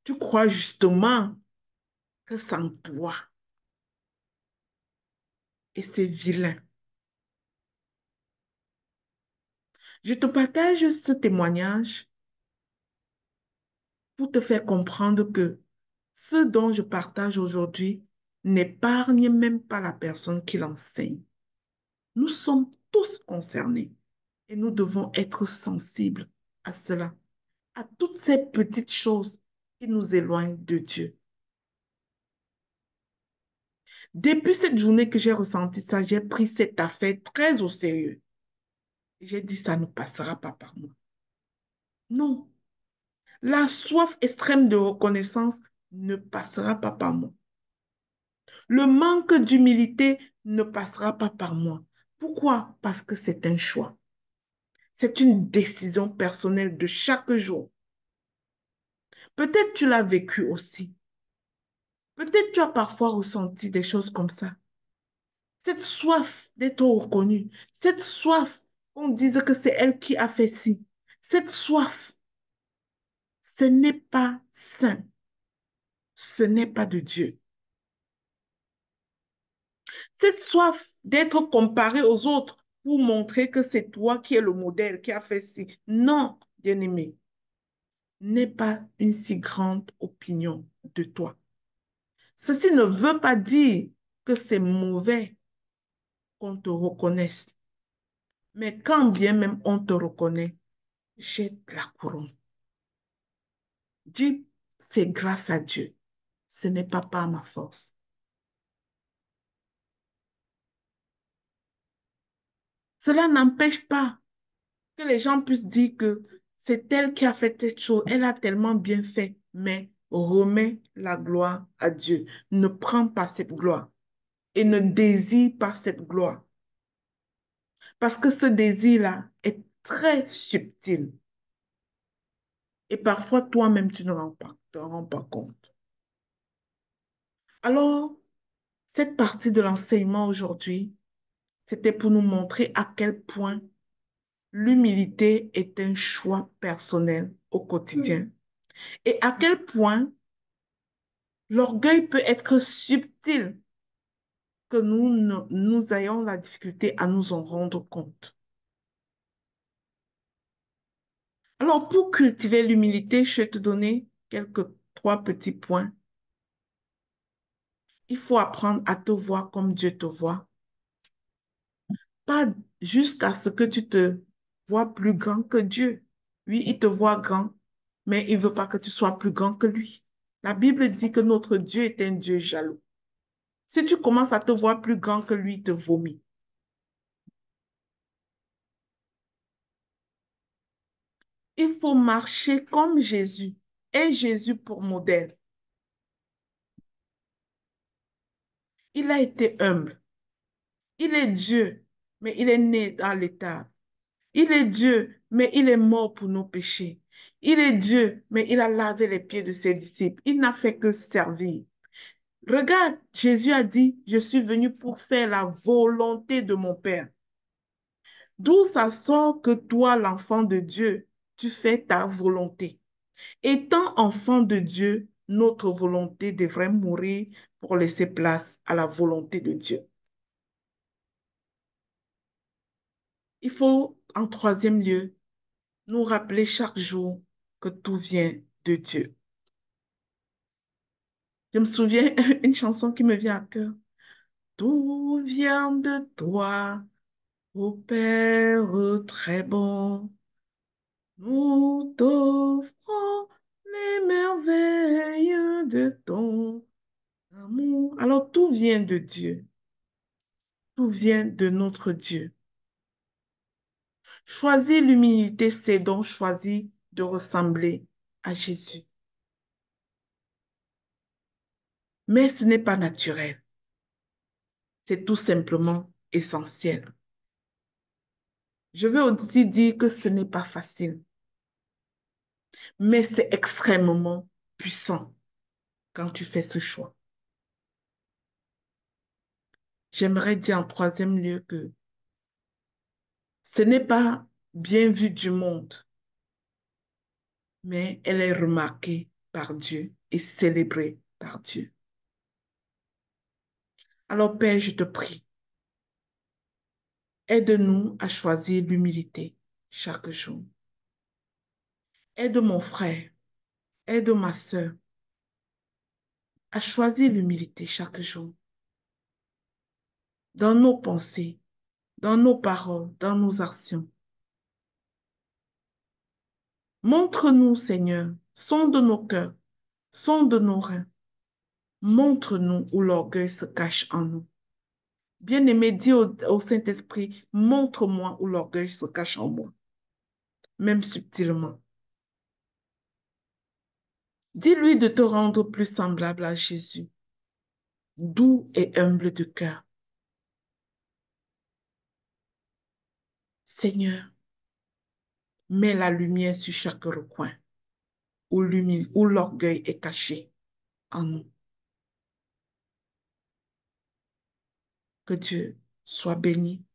Speaker 1: Tu crois justement que sans toi, et c'est vilain. Je te partage ce témoignage pour te faire comprendre que ce dont je partage aujourd'hui n'épargne même pas la personne qui l'enseigne. Nous sommes tous concernés et nous devons être sensibles à cela, à toutes ces petites choses qui nous éloignent de Dieu. Depuis cette journée que j'ai ressenti ça, j'ai pris cette affaire très au sérieux. J'ai dit, ça ne passera pas par moi. Non, la soif extrême de reconnaissance ne passera pas par moi. Le manque d'humilité ne passera pas par moi. Pourquoi? Parce que c'est un choix. C'est une décision personnelle de chaque jour. Peut-être tu l'as vécu aussi. Peut-être tu as parfois ressenti des choses comme ça. Cette soif d'être reconnu, cette soif qu'on dise que c'est elle qui a fait ci, cette soif, ce n'est pas sain, ce n'est pas de Dieu. Cette soif d'être comparé aux autres pour montrer que c'est toi qui es le modèle, qui a fait ci. Non, bien-aimé, n'aie pas une si grande opinion de toi. Ceci ne veut pas dire que c'est mauvais qu'on te reconnaisse. Mais quand bien même on te reconnaît, jette la couronne. Dis, c'est grâce à Dieu. Ce n'est pas par ma force. Cela n'empêche pas que les gens puissent dire que c'est elle qui a fait cette chose, elle a tellement bien fait, mais remets la gloire à Dieu. Ne prends pas cette gloire et ne désire pas cette gloire. Parce que ce désir-là est très subtil. Et parfois, toi-même, tu ne te rends pas compte. Alors, cette partie de l'enseignement aujourd'hui, c'était pour nous montrer à quel point l'humilité est un choix personnel au quotidien et à quel point l'orgueil peut être subtil que nous ayons la difficulté à nous en rendre compte. Alors, pour cultiver l'humilité, je vais te donner trois petits points. Il faut apprendre à te voir comme Dieu te voit, pas jusqu'à ce que tu te vois plus grand que Dieu. Oui, il te voit grand, mais il ne veut pas que tu sois plus grand que lui. La Bible dit que notre Dieu est un Dieu jaloux. Si tu commences à te voir plus grand que lui, il te vomit. Il faut marcher comme Jésus et Jésus pour modèle. Il a été humble. Il est Dieu, mais il est né dans l'état. Il est Dieu, mais il est mort pour nos péchés. Il est Dieu, mais il a lavé les pieds de ses disciples. Il n'a fait que servir. Regarde, Jésus a dit, je suis venu pour faire la volonté de mon Père. D'où ça sort que toi, l'enfant de Dieu, tu fais ta volonté. Étant enfant de Dieu, notre volonté devrait mourir pour laisser place à la volonté de Dieu. Il faut, en troisième lieu, nous rappeler chaque jour que tout vient de Dieu. Je me souviens une chanson qui me vient à cœur. Tout vient de toi, ô Père très bon. Nous t'offrons les merveilles de ton amour. Alors tout vient de Dieu. Tout vient de notre Dieu. Choisir l'humilité, c'est donc choisir de ressembler à Jésus. Mais ce n'est pas naturel. C'est tout simplement essentiel. Je veux aussi dire que ce n'est pas facile, mais c'est extrêmement puissant quand tu fais ce choix. J'aimerais dire en troisième lieu que ce n'est pas bien vu du monde, mais elle est remarquée par Dieu et célébrée par Dieu. Alors Père, je te prie, aide-nous à choisir l'humilité chaque jour. Aide mon frère, aide ma sœur à choisir l'humilité chaque jour dans nos pensées, dans nos paroles, dans nos actions. Montre-nous, Seigneur, sonde nos cœurs, sonde nos reins. Montre-nous où l'orgueil se cache en nous. Bien-aimé, dis au Saint-Esprit, montre-moi où l'orgueil se cache en moi, même subtilement. Dis-lui de te rendre plus semblable à Jésus, doux et humble de cœur. Seigneur, mets la lumière sur chaque recoin où l'orgueil est caché en nous. Que Dieu soit béni,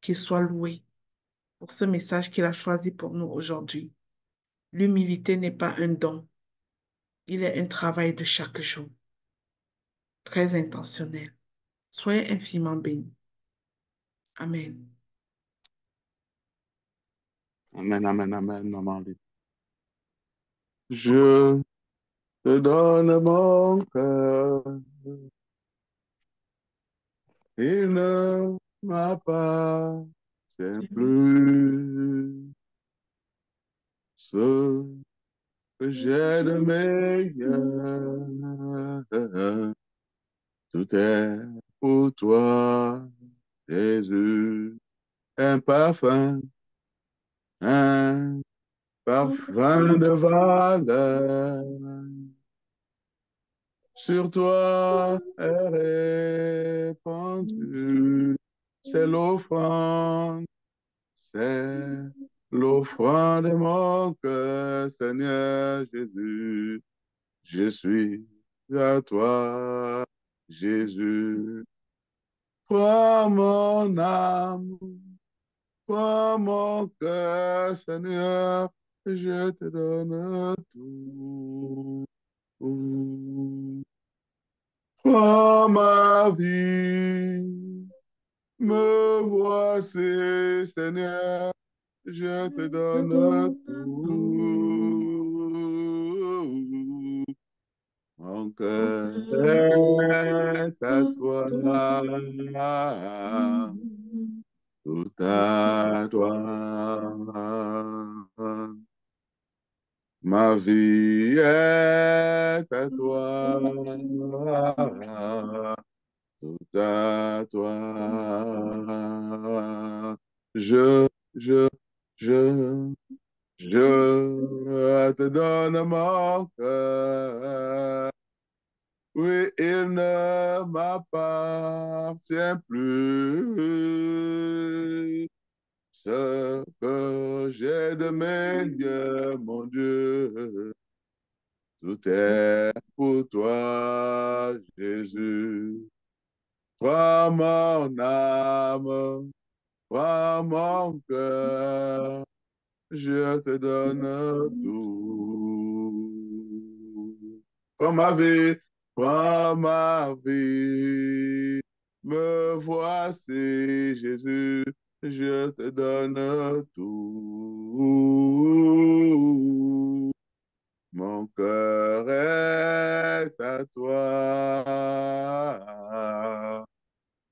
Speaker 1: qu'il soit loué pour ce message qu'il a choisi pour nous aujourd'hui. L'humilité n'est pas un don, il est un travail de chaque jour, très intentionnel. Soyez infiniment bénis. Amen.
Speaker 2: Amen, amen, amen, maman. Je te donne mon cœur. Il ne m'appartient plus. Ce que j'ai de meilleur, tout est pour toi, Jésus. Un parfum, un parfum de valeur. Sur toi est répandu. C'est l'offrande, c'est l'offrande de mon cœur, Seigneur Jésus. Je suis à toi, Jésus. Prends mon âme, prends mon cœur, Seigneur. Je te donne tout. Prends ma vie, me voici, Seigneur, je te donne tout. Mon cœur est à toi, tout à toi. Ma vie est à toi, tout à toi. Je, je, je, je te donne mon cœur. Oui, il ne m'appartient plus. Ce que j'ai de meilleur, mon Dieu, tout est pour toi, Jésus. Prends mon âme, prends mon cœur, je te donne tout. prends ma vie, prends ma vie. Me voici, Jésus, je te donne tout. Mon cœur est à toi,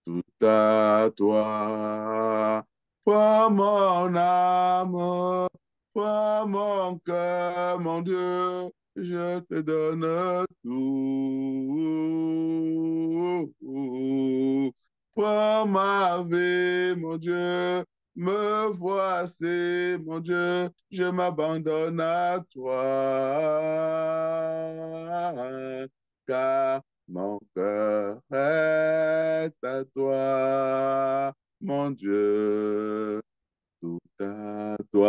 Speaker 2: tout à toi. Prends mon âme, prends mon cœur, mon Dieu, je te donne tout. Prends ma vie, mon Dieu, me voici, mon Dieu, je m'abandonne à toi, car mon cœur est à toi, mon Dieu, tout à toi,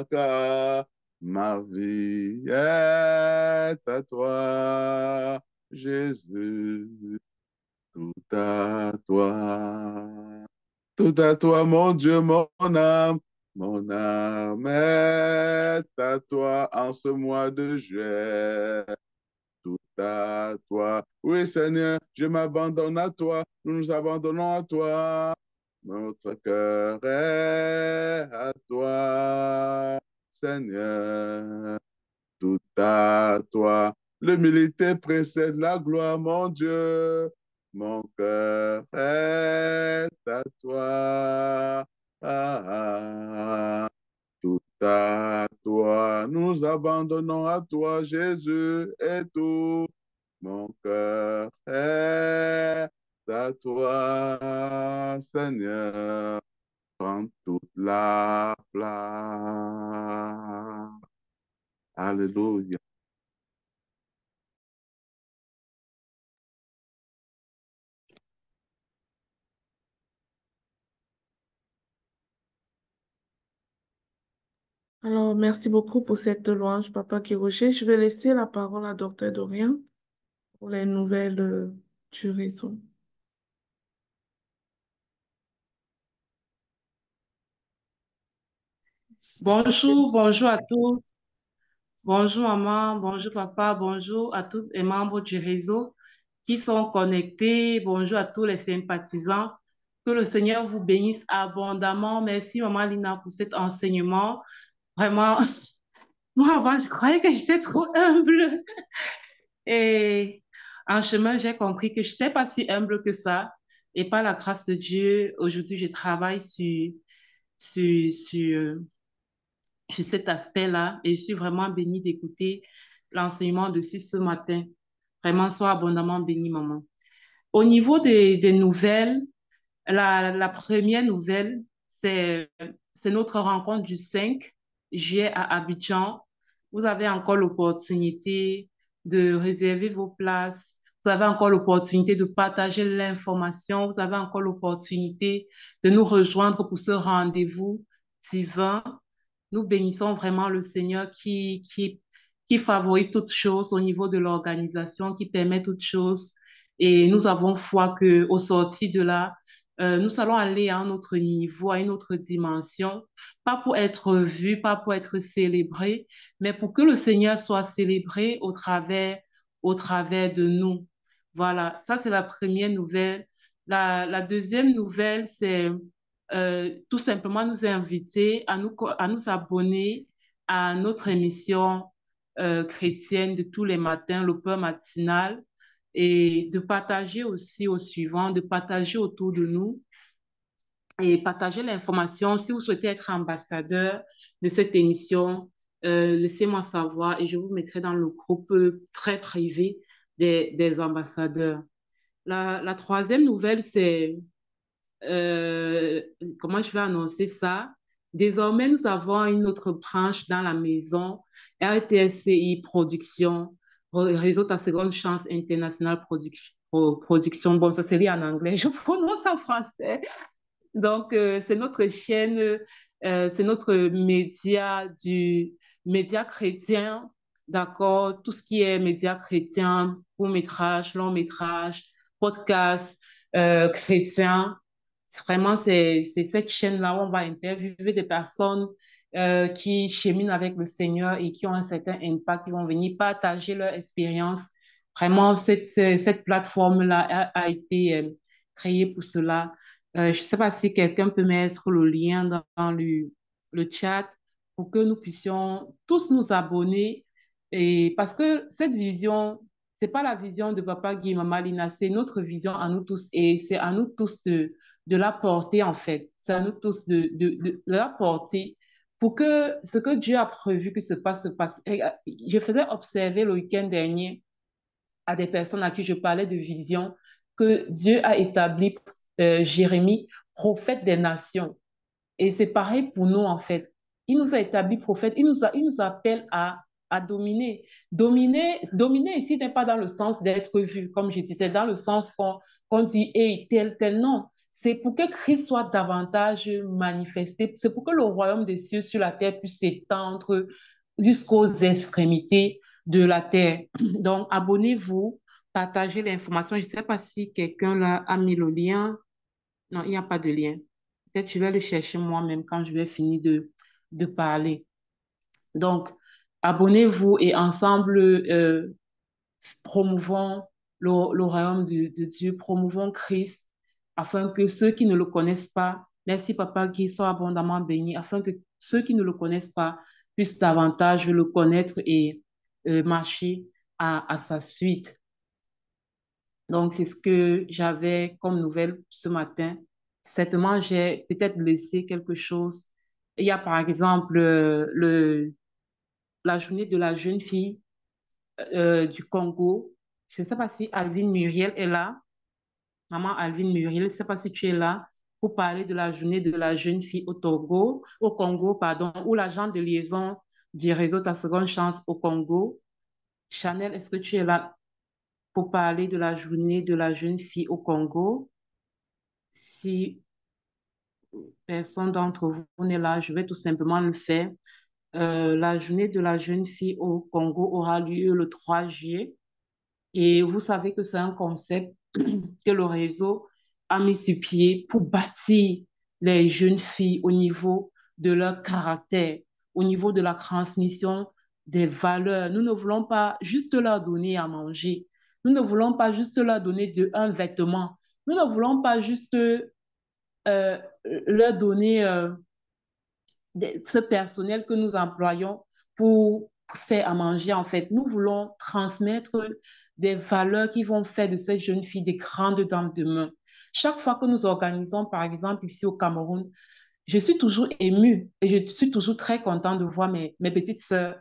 Speaker 2: car ma vie est à toi, Jésus, tout à toi. Tout à toi, mon Dieu, mon âme est à toi en ce mois de juillet. Tout à toi. Oui, Seigneur, je m'abandonne à toi. Nous nous abandonnons à toi. Notre cœur est à toi, Seigneur. Tout à toi. L'humilité précède la gloire, mon Dieu. Mon cœur est à toi. Tout à toi. Nous abandonnons à toi, Jésus, et tout. Mon cœur est à toi, Seigneur. Prends toute la place. Alléluia.
Speaker 1: Alors, merci beaucoup pour cette louange, Papa Kiroché. Je vais laisser la parole à Docteur Dorian pour les nouvelles du réseau.
Speaker 4: Bonjour, bonjour à tous. Bonjour maman, bonjour papa, bonjour à tous les membres du réseau qui sont connectés. Bonjour à tous les sympathisants. Que le Seigneur vous bénisse abondamment. Merci maman Lina pour cet enseignement. Vraiment, moi avant, je croyais que j'étais trop humble. Et en chemin, j'ai compris que je n'étais pas si humble que ça. Et par la grâce de Dieu, aujourd'hui, je travaille sur, sur, sur cet aspect-là et je suis vraiment bénie d'écouter l'enseignement dessus ce matin. Vraiment, sois abondamment bénie, maman. Au niveau des nouvelles, la première nouvelle, c'est notre rencontre du 5 juillet à Abidjan. Vous avez encore l'opportunité de réserver vos places. Vous avez encore l'opportunité de partager l'information. Vous avez encore l'opportunité de nous rejoindre pour ce rendez-vous divin. Nous bénissons vraiment le Seigneur qui favorise toutes choses au niveau de l'organisation, qui permet toutes choses. Et nous avons foi qu'au sortir de là, nous allons aller à un autre niveau, à une autre dimension, pas pour être vu, pas pour être célébré, mais pour que le Seigneur soit célébré au travers de nous. Voilà, ça c'est la première nouvelle. La deuxième nouvelle, c'est tout simplement nous inviter à nous abonner à notre émission chrétienne de tous les matins, le pain matinal, et de partager aussi au suivant, de partager autour de nous et partager l'information. Si vous souhaitez être ambassadeur de cette émission, laissez-moi savoir et je vous mettrai dans le groupe très privé des ambassadeurs. La troisième nouvelle, c'est euh, comment je vais annoncer ça? Désormais, nous avons une autre branche dans la maison, RTSCI Production, Réseau Ta Seconde Chance International Production. Bon, ça c'est lié en anglais, je prononce en français. Donc, c'est notre chaîne, c'est notre média chrétien, d'accord? Tout ce qui est média chrétien, court-métrage, long-métrage, podcast chrétien. Vraiment, c'est cette chaîne-là où on va interviewer des personnes qui cheminent avec le Seigneur et qui ont un certain impact, qui vont venir partager leur expérience. Vraiment, cette plateforme-là a été créée pour cela. Je ne sais pas si quelqu'un peut mettre le lien dans le chat pour que nous puissions tous nous abonner. Et parce que cette vision, c'est pas la vision de Papa Guy Mama Lina, c'est notre vision à nous tous et c'est à nous tous de la porter en fait. C'est à nous tous de la porter pour que ce que Dieu a prévu que se passe, se passe. Et, je faisais observer le week-end dernier à des personnes à qui je parlais de vision que Dieu a établi Jérémie, prophète des nations. Et c'est pareil pour nous, en fait. Il nous a établi prophète, il nous appelle à dominer. Dominer ici n'est pas dans le sens d'être vu, comme je disais, dans le sens qu'on dit, hey, tel, non. C'est pour que Christ soit davantage manifesté. C'est pour que le royaume des cieux sur la terre puisse s'étendre jusqu'aux extrémités de la terre. Donc, abonnez-vous, partagez l'information. Je ne sais pas si quelqu'un là a mis le lien. Non, il n'y a pas de lien. Peut-être je vais le chercher moi-même quand je vais finir de parler. Donc, abonnez-vous et ensemble, promouvons le royaume de Dieu, promouvons Christ, afin que ceux qui ne le connaissent pas, merci Papa Guy, soient abondamment bénis, afin que ceux qui ne le connaissent pas puissent davantage le connaître et marcher à sa suite. Donc, c'est ce que j'avais comme nouvelle ce matin. Certainement, j'ai peut-être laissé quelque chose. Il y a par exemple la journée de la jeune fille du Congo. Je ne sais pas si Alvin Muriel est là. Maman Alvin Muriel, je ne sais pas si tu es là pour parler de la journée de la jeune fille au Togo, au Congo, pardon, ou l'agent de liaison du réseau Ta Seconde Chance au Congo. Chanel, est-ce que tu es là pour parler de la journée de la jeune fille au Congo? Si personne d'entre vous n'est là, je vais tout simplement le faire. La journée de la jeune fille au Congo aura lieu le 3 juillet. Et vous savez que c'est un concept que le réseau a mis sur pied pour bâtir les jeunes filles au niveau de leur caractère, au niveau de la transmission des valeurs. Nous ne voulons pas juste leur donner à manger. Nous ne voulons pas juste leur donner un vêtement. Nous ne voulons pas juste euh, leur donner ce personnel que nous employons pour faire à manger, en fait. Nous voulons transmettre des valeurs qui vont faire de cette jeune fille des grandes dames demain. Chaque fois que nous organisons, par exemple, ici au Cameroun, je suis toujours émue et je suis toujours très contente de voir mes petites sœurs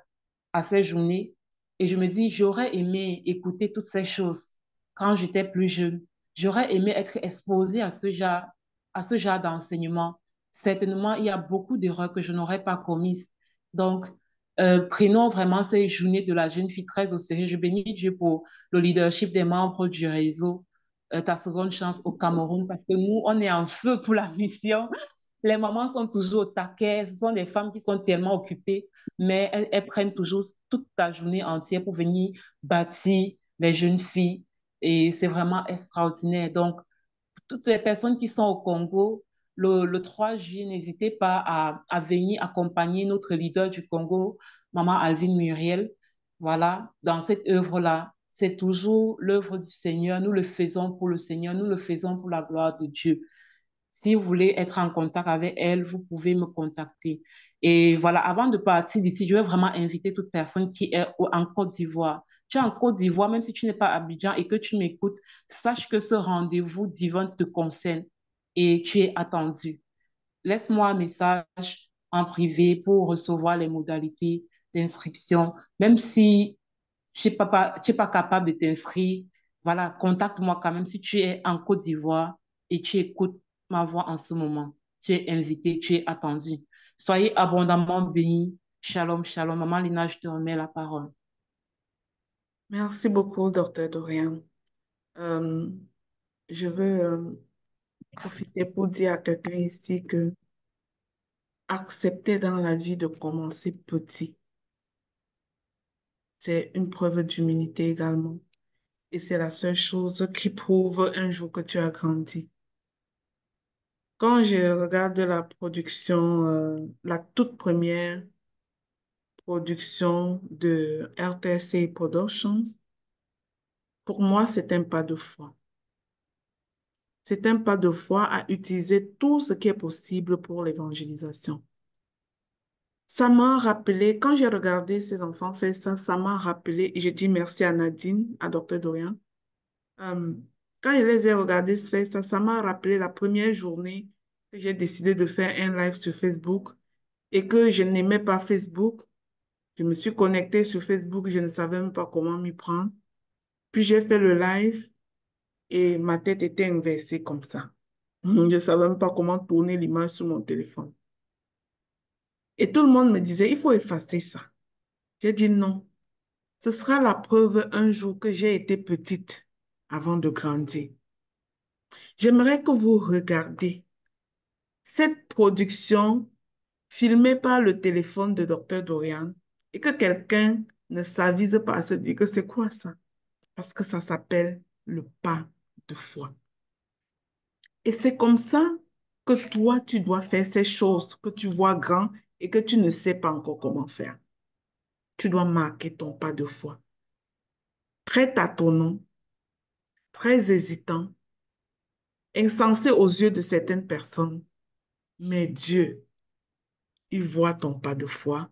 Speaker 4: à ces journées. Et je me dis, j'aurais aimé écouter toutes ces choses quand j'étais plus jeune. J'aurais aimé être exposée à ce genre d'enseignement. Certainement, il y a beaucoup d'erreurs que je n'aurais pas commises. Donc, prenons vraiment ces journées de la jeune fille très au sérieux. Je bénis Dieu pour le leadership des membres du réseau, Ta Seconde Chance au Cameroun, parce que nous, on est en feu pour la mission. Les mamans sont toujours au taquet. Ce sont des femmes qui sont tellement occupées, mais elles prennent toujours toute la journée entière pour venir bâtir les jeunes filles. Et c'est vraiment extraordinaire. Donc, toutes les personnes qui sont au Congo, le 3 juillet, n'hésitez pas à venir accompagner notre leader du Congo, Maman Alvin Muriel. Voilà, dans cette œuvre-là, c'est toujours l'œuvre du Seigneur. Nous le faisons pour le Seigneur, nous le faisons pour la gloire de Dieu. Si vous voulez être en contact avec elle, vous pouvez me contacter. Et voilà, avant de partir d'ici, je vais vraiment inviter toute personne qui est en Côte d'Ivoire. Tu es en Côte d'Ivoire, même si tu n'es pas à Abidjan et que tu m'écoutes, sache que ce rendez-vous divin te concerne et tu es attendu. Laisse-moi un message en privé pour recevoir les modalités d'inscription. Même si tu n'es pas capable de t'inscrire, voilà, contacte-moi quand même si tu es en Côte d'Ivoire et tu écoutes ma voix en ce moment. Tu es invité, tu es attendu. Soyez abondamment bénis. Shalom, shalom. Maman Lina, je te remets la parole.
Speaker 1: Merci beaucoup, docteur Dorian. Euh, je veux profiter pour dire à quelqu'un ici que accepter dans la vie de commencer petit, c'est une preuve d'humilité également. Et c'est la seule chose qui prouve un jour que tu as grandi. Quand je regarde la production, la toute première production de RTC Productions, pour moi, c'est un pas de foi. C'est un pas de foi à utiliser tout ce qui est possible pour l'évangélisation. Ça m'a rappelé, quand j'ai regardé ces enfants faire ça, ça m'a rappelé, et je dis merci à Nadine, à Dr. Dorian. Euh, Quand je les ai regardés faire ça, ça m'a rappelé la première journée que j'ai décidé de faire un live sur Facebook et que je n'aimais pas Facebook. Je me suis connectée sur Facebook, je ne savais même pas comment m'y prendre. Puis j'ai fait le live et ma tête était inversée comme ça. Je ne savais même pas comment tourner l'image sur mon téléphone. Et tout le monde me disait, il faut effacer ça. J'ai dit non. Ce sera la preuve un jour que j'ai été petite avant de grandir. J'aimerais que vous regardiez cette production filmée par le téléphone de Dr. Dorian et que quelqu'un ne s'avise pas à se dire que c'est quoi ça? Parce que ça s'appelle le pas de foi. Et c'est comme ça que toi, tu dois faire ces choses que tu vois grand et que tu ne sais pas encore comment faire. Tu dois marquer ton pas de foi. Très tâtonnant, très hésitant, insensé aux yeux de certaines personnes. Mais Dieu, il voit ton pas de foi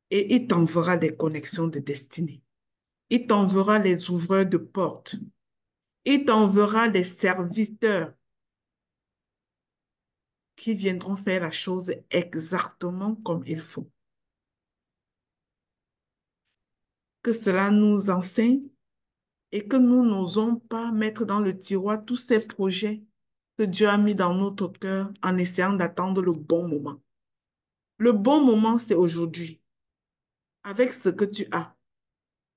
Speaker 1: et il t'enverra des connexions de destinée. Il t'enverra les ouvreurs de portes. Il t'enverra des serviteurs qui viendront faire la chose exactement comme il faut. Que cela nous enseigne et que nous n'osons pas mettre dans le tiroir tous ces projets que Dieu a mis dans notre cœur en essayant d'attendre le bon moment. Le bon moment, c'est aujourd'hui, avec ce que tu as.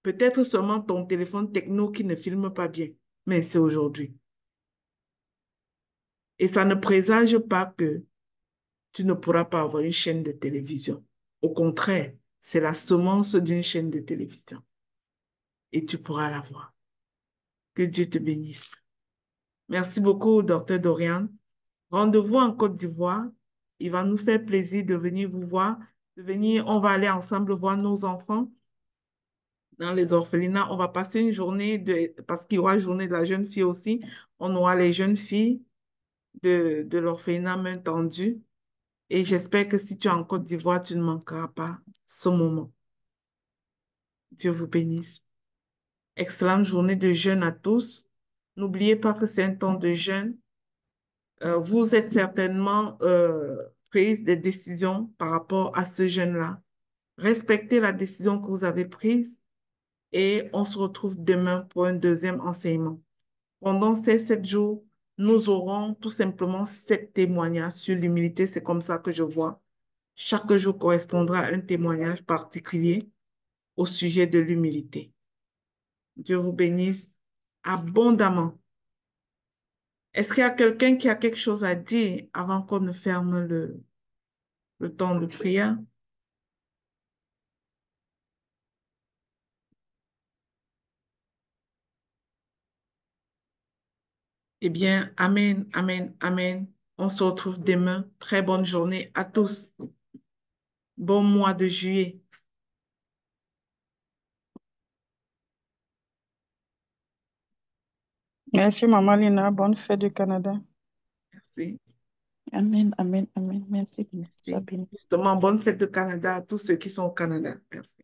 Speaker 1: Peut-être seulement ton téléphone techno qui ne filme pas bien, mais c'est aujourd'hui. Et ça ne présage pas que tu ne pourras pas avoir une chaîne de télévision. Au contraire, c'est la semence d'une chaîne de télévision et tu pourras l'avoir. Que Dieu te bénisse. Merci beaucoup, docteur Dorian. Rendez-vous en Côte d'Ivoire. Il va nous faire plaisir de venir vous voir. On va aller ensemble voir nos enfants dans les orphelinats. On va passer une journée parce qu'il y aura journée de la jeune fille aussi. On aura les jeunes filles de l'orphelinat main tendue. Et j'espère que si tu es en Côte d'Ivoire, tu ne manqueras pas ce moment. Dieu vous bénisse. Excellente journée de jeûne à tous. N'oubliez pas que c'est un temps de jeûne. Vous êtes certainement prise des décisions par rapport à ce jeûne-là. Respectez la décision que vous avez prise et on se retrouve demain pour un deuxième enseignement. Pendant ces 7 jours, nous aurons tout simplement 7 témoignages sur l'humilité. C'est comme ça que je vois. Chaque jour correspondra à un témoignage particulier au sujet de l'humilité. Dieu vous bénisse abondamment. Est-ce qu'il y a quelqu'un qui a quelque chose à dire avant qu'on ne ferme le temps de prière? Eh bien, Amen, Amen, Amen. On se retrouve demain. Très bonne journée à tous. Bon mois de juillet.
Speaker 3: Merci, Maman Lina. Bonne fête du Canada.
Speaker 1: Merci.
Speaker 3: Amen, amen, amen. Merci. Sois
Speaker 1: Merci.
Speaker 3: bénie.
Speaker 1: Justement, bonne fête de Canada à tous ceux qui sont au Canada. Merci.